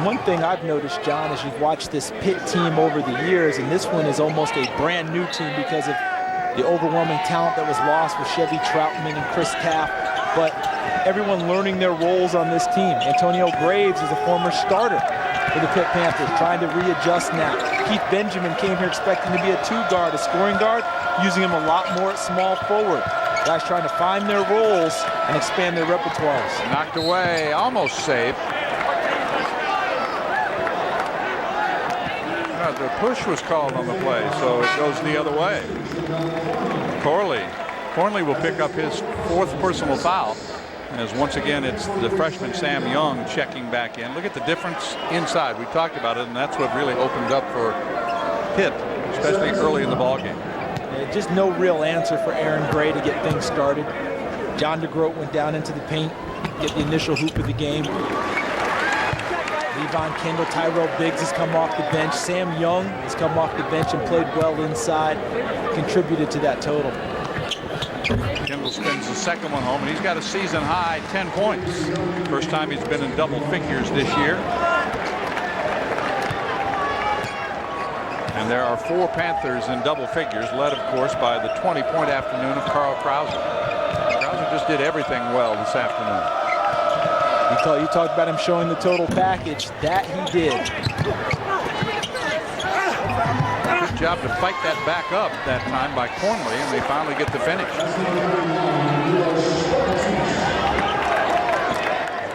One thing I've noticed, John, as you've watched this Pitt team over the years, and this one is almost a brand new team because of the overwhelming talent that was lost with Chevy Troutman and Chris Taft, but everyone learning their roles on this team. Antonio Graves is a former starter for the Pitt Panthers, trying to readjust now. Keith Benjamin came here expecting to be a 2-guard, a scoring guard, using him a lot more at small forward. Guys trying to find their roles and expand their repertoires. Knocked away, almost saved. The push was called on the play, so it goes the other way. Cornley will pick up his 4th personal foul, as once again it's the freshman Sam Young checking back in. Look at the difference inside. We talked about it, and that's what really opened up for Pitt, especially early in the ball game. Just no real answer for Aaron Gray to get things started. John DeGroat went down into the paint, get the initial hoop of the game. Levon Kendall, Tyrell Biggs has come off the bench. Sam Young has come off the bench and played well inside, contributed to that total. Kendall spins the second one home, and he's got a season-high 10 points. First time he's been in double figures this year. And there are 4 Panthers in double figures, led, of course, by the 20-point afternoon of Carl Krause. Krause just did everything well this afternoon. You talked about him showing the total package. That he did. Good job to fight that back up that time by Cornley, and they finally get the finish.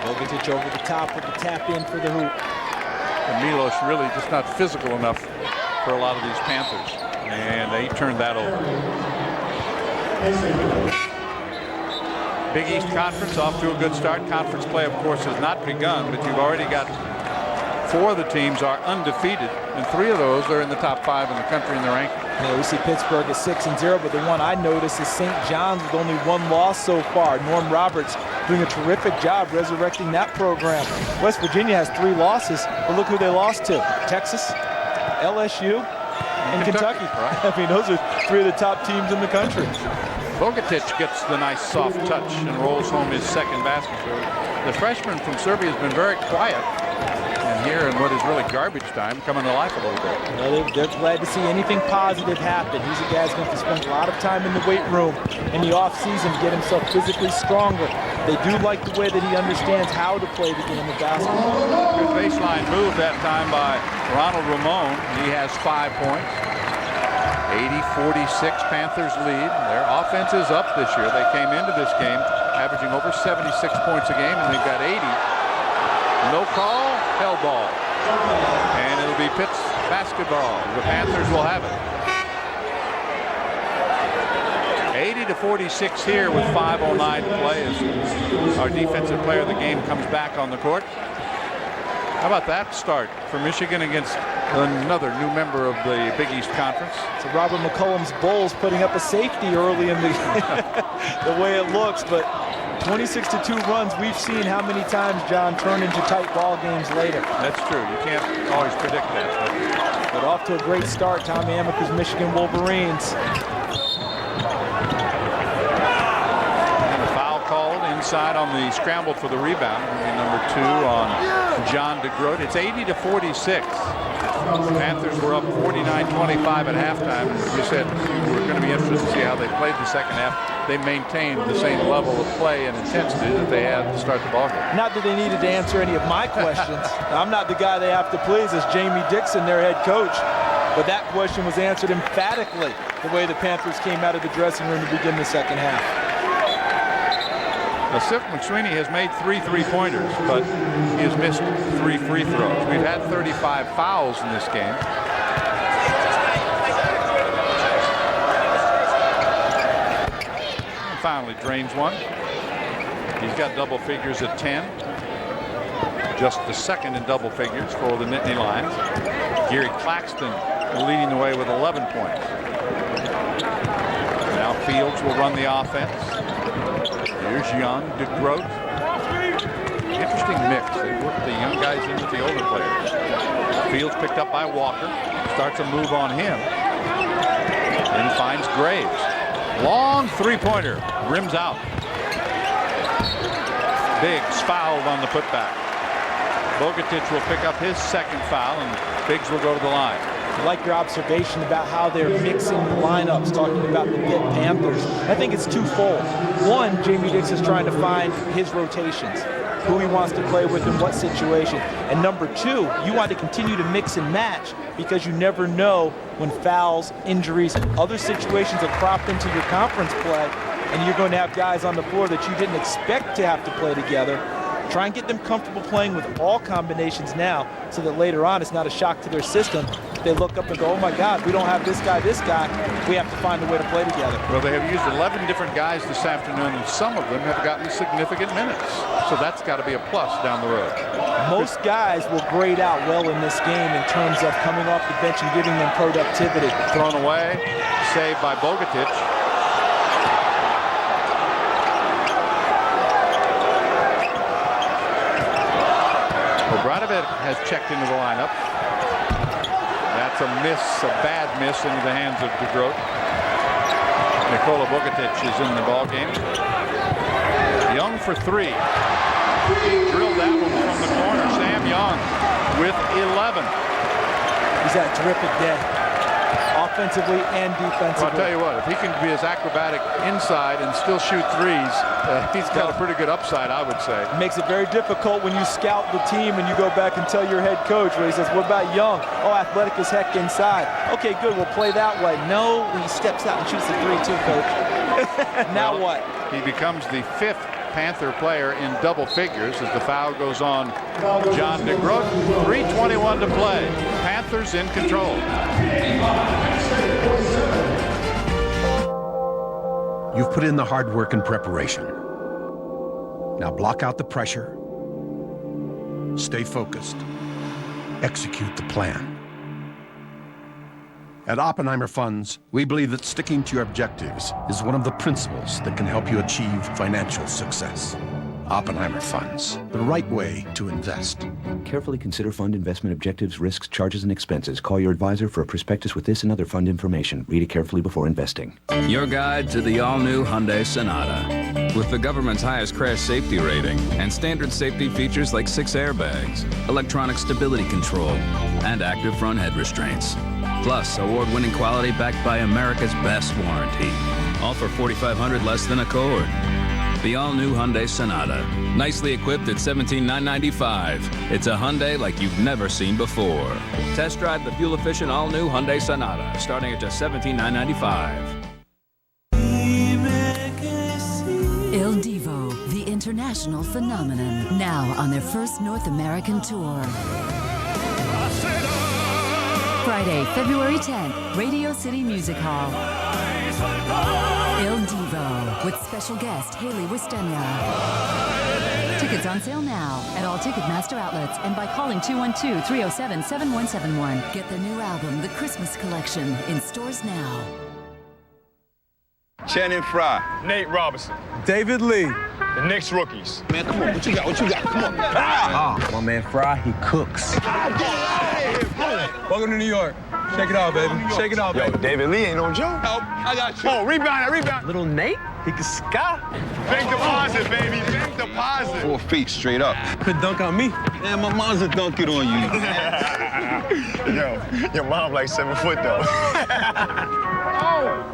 Bogatic over the top with the tap in for the hoop. And Milos really just not physical enough for a lot of these Panthers, and they turned that over. Big East Conference off to a good start. Conference play, of course, has not begun, but you've already got 4 of the teams are undefeated, and 3 of those are in the top 5 in the country in the ranking. Yeah, we see Pittsburgh at 6-0, but the one I noticed is St. John's with only 1 loss so far. Norm Roberts doing a terrific job resurrecting that program. West Virginia has 3 losses, but look who they lost to. Texas, LSU, and Kentucky. Right. I mean, those are 3 of the top teams in the country. Bogatic gets the nice soft touch and rolls home his second basket. The freshman from Serbia has been very quiet, and here in what is really garbage time, coming to life a little bit. Well, they're glad to see anything positive happen. He's a guy who's going to spend a lot of time in the weight room in the off-season to get himself physically stronger. They do like the way that he understands how to play the game of basketball. Good baseline move that time by Ronald Ramon. He has 5 points. 80-46 Panthers lead. Their offense is up this year. They came into this game averaging over 76 points a game, and they've got 80. No call, hell ball. And it'll be Pitt's basketball. The Panthers will have it. 80-46 here with 5:09 to play as our defensive player of the game comes back on the court. How about that start for Michigan against another new member of the Big East Conference? So Robert McCollum's Bulls putting up a safety early in the the way it looks, but 26-2 runs, we've seen how many times, John, turn into tight ball games later. That's true. You can't always predict that. But off to a great start, Tommy Amaker's Michigan Wolverines. And a foul called inside on the scramble for the rebound. Number 2 on John DeGroat. It's 80-46. The Panthers were up 49-25 at halftime. As you said, we're going to be interested to see how they played the second half. They maintained the same level of play and intensity that they had to start the ball game. Not that they needed to answer any of my questions. I'm not the guy they have to please as Jamie Dixon, their head coach. But that question was answered emphatically the way the Panthers came out of the dressing room to begin the second half. Now, Sif McSweeney has made 3 3-pointers, but he has missed 3 free throws. We've had 35 fouls in this game. And finally drains one. He's got double figures at 10. Just the second in double figures for the Nittany Lions. Gary Claxton leading the way with 11 points. Now Fields will run the offense. Here's Young, DeGroat. Interesting mix. They work the young guys in with the older players. Fields picked up by Walker. Starts a move on him. Then finds Graves. Long 3-pointer. Rims out. Biggs fouled on the putback. Bogatic will pick up his second foul, and Biggs will go to the line. I like your observation about how they're mixing the lineups, talking about the Pitt Panthers. I think it's twofold. One, Jamie Dix is trying to find his rotations, who he wants to play with in what situation. And number 2, you want to continue to mix and match because you never know when fouls, injuries, and other situations have cropped into your conference play, and you're going to have guys on the floor that you didn't expect to have to play together. Try and get them comfortable playing with all combinations now so that later on it's not a shock to their system. They look up and go, oh my God, we don't have this guy. We have to find a way to play together. Well, they have used 11 different guys this afternoon, and some of them have gotten significant minutes. So that's got to be a plus down the road. Most guys will grade out well in this game in terms of coming off the bench and giving them productivity. Thrown away, saved by Bogatic. Obradovic has checked into the lineup. That's a miss, a bad miss into the hands of DeGroat. Nikola Bogatic is in the ball game. Young for three. Drilled that one from the corner. Sam Young with 11. He's had a terrific day, offensively and defensively. Well, I'll tell you what, if he can be as acrobatic inside and still shoot threes, he's got a pretty good upside, I would say. It makes it very difficult when you scout the team and you go back and tell your head coach, where he says, what about Young? Oh, athletic as heck inside. Okay, good, we'll play that way. No, he steps out and shoots the three too, coach. Now what? He becomes the 5th Panther player in double figures as the foul goes on John DeGroat. 3:21 to play. Panthers in control. You've put in the hard work and preparation. Now block out the pressure. Stay focused. Execute the plan. At Oppenheimer Funds, we believe that sticking to your objectives is one of the principles that can help you achieve financial success. Oppenheimer Funds, the right way to invest. Carefully consider fund investment objectives, risks, charges, and expenses. Call your advisor for a prospectus with this and other fund information. Read it carefully before investing. Your guide to the all-new Hyundai Sonata. With the government's highest crash safety rating and standard safety features like 6 airbags, electronic stability control, and active front head restraints. Plus, award-winning quality backed by America's best warranty. All for $4,500 less than Accord. The all-new Hyundai Sonata. Nicely equipped at $17,995. It's a Hyundai like you've never seen before. Test drive the fuel-efficient all-new Hyundai Sonata, starting at just $17,995. Il Divo, the international phenomenon, now on their first North American tour. Friday, February 10th, Radio City Music Hall. Il Divo, with special guest Haley Wistenya. Tickets on sale now at all Ticketmaster outlets and by calling 212-307-7171. Get their new album, The Christmas Collection, in stores now. Channing Frye. Nate Robinson. David Lee. The next rookies. Man, come on. What you got? What you got? Come on. My man Frye, he cooks. Welcome to New York. Shake it out, baby. Shake it out, baby. Yo, David Lee ain't no joke. Help. I got you. Oh, rebound. Little Nate, he can sky. Big deposit, baby. Big deposit. 4 feet straight up. Could dunk on me. Yeah, my mom's a dunk it on you. Yo, your mom like 7 foot, though. Oh.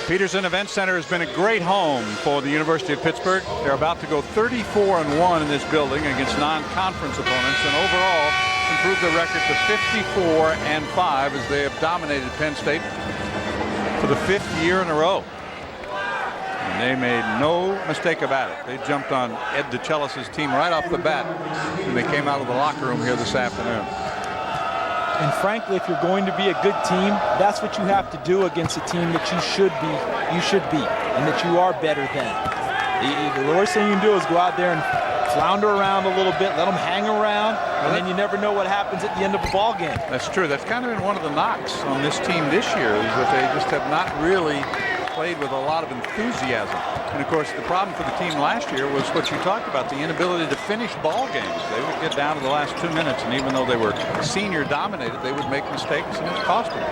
Peterson Event Center has been a great home for the University of Pittsburgh. They're about to go 34-1 in this building against non-conference opponents, and overall improve their record to 54-5 as they have dominated Penn State for the 5th year in a row. And they made no mistake about it. They jumped on Ed DeChellis' team right off the bat when they came out of the locker room here this afternoon. And frankly, if you're going to be a good team, that's what you have to do against a team that you should beat, and that you are better than. The worst thing you can do is go out there and flounder around a little bit, let them hang around, and then you never know what happens at the end of a ball game. That's true. That's kind of been one of the knocks on this team this year, is that they just have not really played with a lot of enthusiasm. And of course, the problem for the team last year was what you talked about, the inability to finish ball games. They would get down to the last 2 minutes, and even though they were senior dominated, they would make mistakes, and it cost them.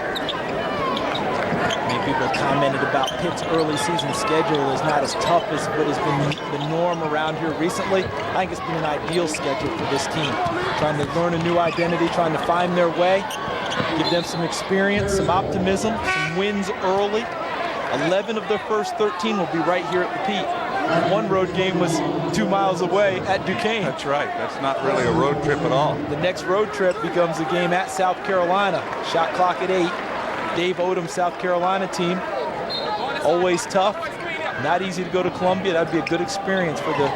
Many people commented about Pitt's early season schedule is not as tough as what has been the norm around here recently. I think it's been an ideal schedule for this team. Trying to learn a new identity, trying to find their way, give them some experience, some optimism, some wins early. 11 of their first 13 will be right here at the Pete. One road game was 2 miles away at Duquesne. That's right. That's not really a road trip at all. The next road trip becomes a game at South Carolina. Shot clock at 8. Dave Odom, South Carolina team. Always tough. Not easy to go to Columbia. That'd be a good experience for the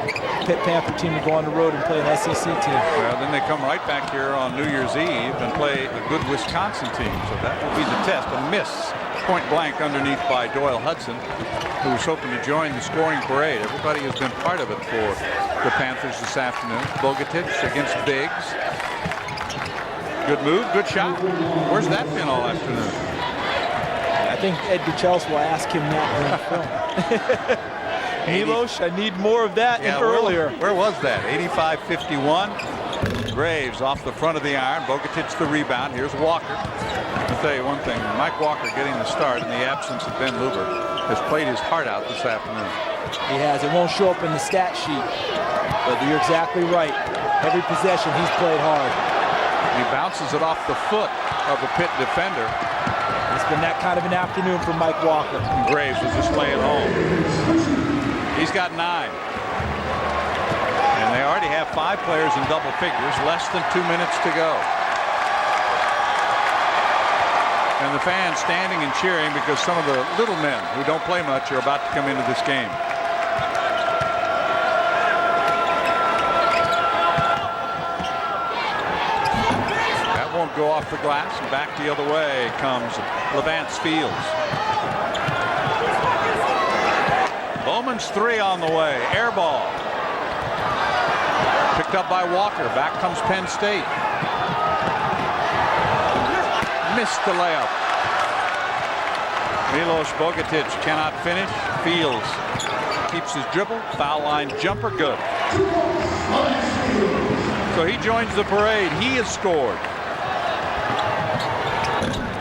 Pitt Panther team to go on the road and play an SEC team. Well, then they come right back here on New Year's Eve and play a good Wisconsin team. So that will be the test. A miss, point blank underneath by Doyle Hudson, who was hoping to join the scoring parade. Everybody has been part of it for the Panthers this afternoon. Bogatic against Biggs. Good move, good shot. Where's that been all afternoon? I think Ed Duchels will ask him that in the film. Milos, I need more of that and earlier. Where was that? 85-51. Graves off the front of the iron. Bogatic the rebound. Here's Walker. I'll tell you one thing. Mike Walker getting the start in the absence of Ben Luber has played his heart out this afternoon. He has. It won't show up in the stat sheet. But you're exactly right. Every possession, he's played hard. He bounces it off the foot of a Pitt defender. It's been that kind of an afternoon for Mike Walker. And Graves was just laying home. He's got 9. And they already have 5 players in double figures, less than 2 minutes to go. And the fans standing and cheering because some of the little men who don't play much are about to come into this game. Won't go off the glass, and back the other way comes Levance Fields. Bowman's 3 on the way. Air ball. Picked up by Walker. Back comes Penn State. Missed the layup. Milos Bogatic cannot finish. Fields keeps his dribble. Foul line jumper good. So he joins the parade. He has scored.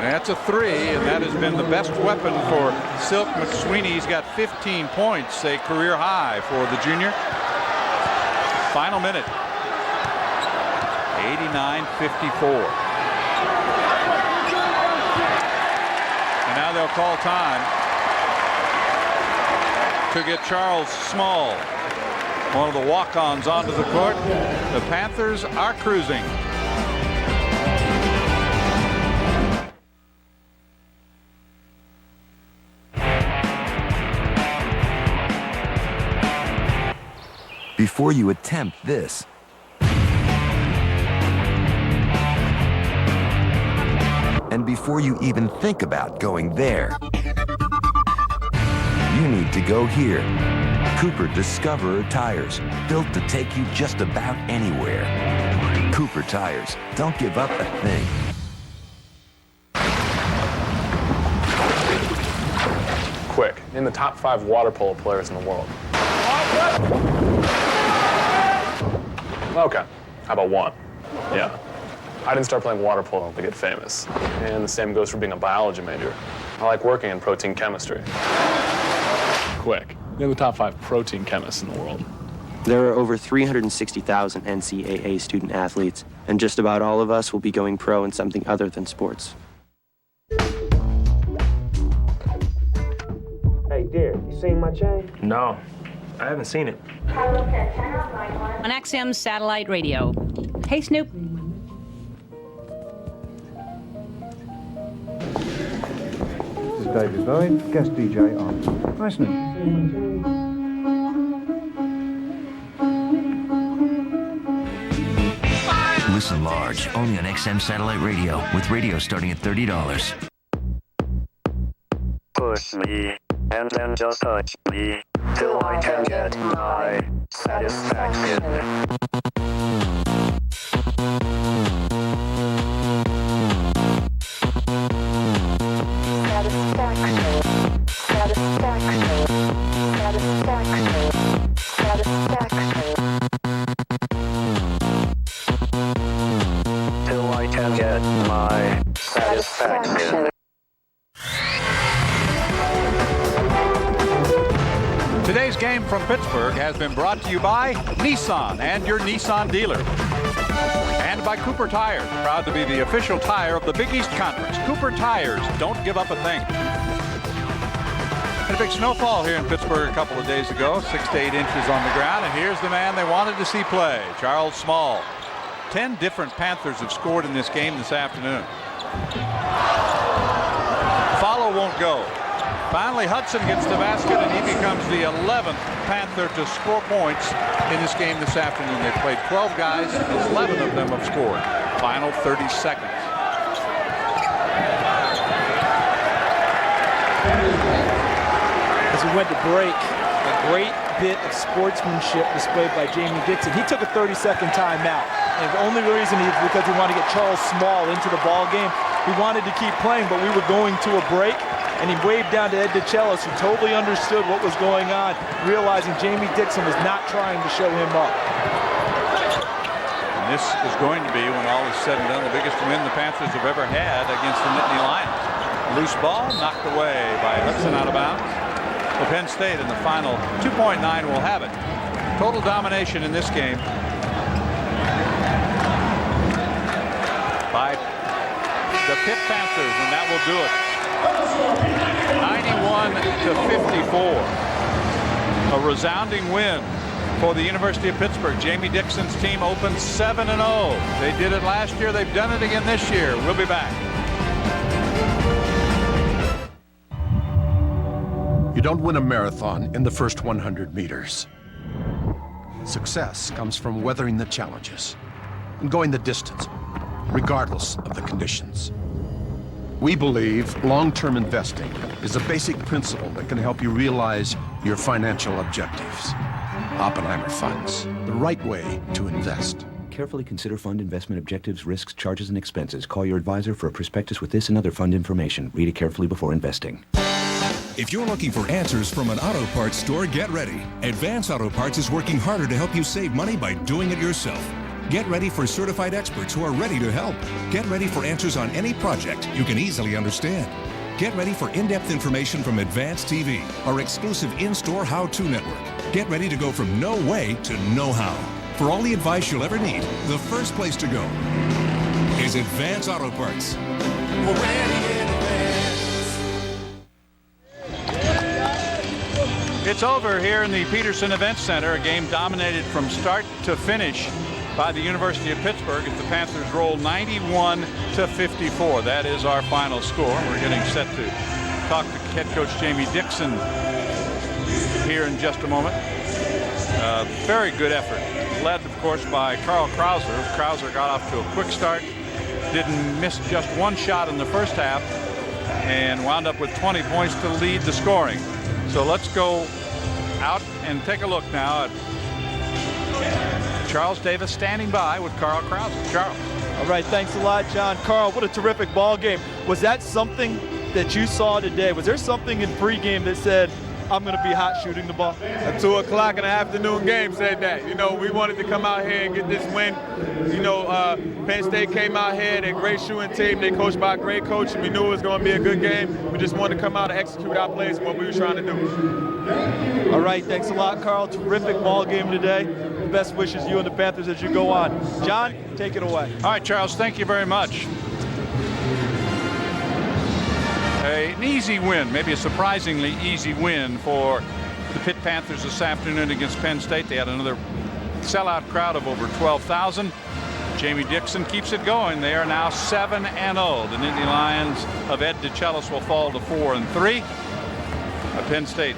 That's a 3, and that has been the best weapon for Silk McSweeney. He's got 15 points, a career high for the junior. Final minute. 89-54. And now they'll call time to get Charles Small, one of the walk-ons, onto the court. The Panthers are cruising. Before you attempt this, and before you even think about going there, you need to go here. Cooper Discoverer Tires, built to take you just about anywhere. Cooper Tires, don't give up a thing. Quick, name the top 5 water polo players in the world. Okay, how about 1? Yeah. I didn't start playing water polo to get famous. And the same goes for being a biology major. I like working in protein chemistry. Quick, name the top 5 protein chemists in the world. There are over 360,000 NCAA student athletes, and just about all of us will be going pro in something other than sports. Hey, dear, you seen my chain? No, I haven't seen it. On XM Satellite Radio. Hey, Snoop. This is David Bowie, guest DJ on. Hi, Snoop. Listen large, only on XM Satellite Radio, with radio starting at $30. Push me, and then just touch me, till I can get my satisfaction. Till I can get my satisfaction. Today's game from Pittsburgh has been brought to you by Nissan and your Nissan dealer. And by Cooper Tires, proud to be the official tire of the Big East Conference. Cooper Tires, don't give up a thing. Had a big snowfall here in Pittsburgh a couple of days ago, 6 to 8 inches on the ground, and here's the man they wanted to see play, Charles Small. 10 different Panthers have scored in this game this afternoon. won't go. Finally, Hudson gets the basket, and he becomes the 11th Panther to score points in this game this afternoon. They played 12 guys, and 11 of them have scored. Final 30 seconds. As we went to break, a great bit of sportsmanship displayed by Jamie Dixon. He took a 30-second timeout. And the only reason is because he wanted to get Charles Small into the ball game. He wanted to keep playing, but we were going to a break. And he waved down to Ed DeChellis, who totally understood what was going on, realizing Jamie Dixon was not trying to show him up. And this is going to be, when all is said and done, the biggest win the Panthers have ever had against the Nittany Lions. Loose ball knocked away by Hudson out of bounds. Well, Penn State in the final 2.9 will have it. Total domination in this game by the Pitt Panthers, and that will do it. 91 to 54. A resounding win for the University of Pittsburgh. Jamie Dixon's team opened 7-0. They did it last year. They've done it again this year. We'll be back. You don't win a marathon in the first 100 meters. Success comes from weathering the challenges and going the distance, regardless of the conditions. We believe long-term investing is a basic principle that can help you realize your financial objectives. Oppenheimer Funds, the right way to invest. Carefully consider fund investment objectives, risks, charges, and expenses. Call your advisor for a prospectus with this and other fund information. Read it carefully before investing. If you're looking for answers from an auto parts store, get ready. Advance Auto Parts is working harder to help you save money by doing it yourself. Get ready for certified experts who are ready to help. Get ready for answers on any project you can easily understand. Get ready for in-depth information from Advance TV, our exclusive in-store how-to network. Get ready to go from no way to know how. For all the advice you'll ever need, the first place to go is Advance Auto Parts. We're ready in advance. It's over here in the Peterson Event Center. A game dominated from start to finish by the University of Pittsburgh as the Panthers roll 91 to 54. That is our final score. We're getting set to talk to head coach Jamie Dixon here in just a moment. Very good effort, led of course by Carl Krauser. Krauser got off to a quick start, didn't miss just one shot in the first half, and wound up with 20 points to lead the scoring. So let's go out and take a look now at Charles Davis standing by with Carl Krauser. Charles. All right, thanks a lot, John. Carl, what a terrific ball game. Was that something that you saw today? Was there something in pregame that said, I'm going to be hot shooting the ball? A 2 o'clock in the afternoon game said that. You know, we wanted to come out here and get this win. You know, Penn State came out here. They're a great shooting team. They're coached by a great coach, and we knew it was going to be a good game. We just wanted to come out and execute our plays and what we were trying to do. All right, thanks a lot, Carl. Terrific ball game today. Best wishes you and the Panthers as you go on. John, take it away. All right, Charles, thank you very much. An easy win, maybe a surprisingly easy win for the Pitt Panthers this afternoon against Penn State. They had another sellout crowd of over 12,000. Jamie Dixon keeps it going. They are now 7-0. The Nittany Lions of Ed DeChellis will fall to 4-3. Penn State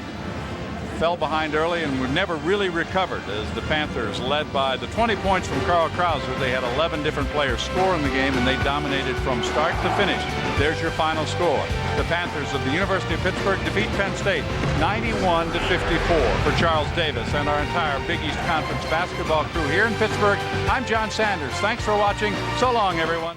fell behind early and we've never really recovered as the Panthers, led by the 20 points from Carl Krauser. They had 11 different players score in the game and they dominated from start to finish. There's your final score. The Panthers of the University of Pittsburgh defeat Penn State 91 to 54. For Charles Davis and our entire Big East Conference basketball crew here in Pittsburgh, I'm John Sanders. Thanks for watching. So long, everyone.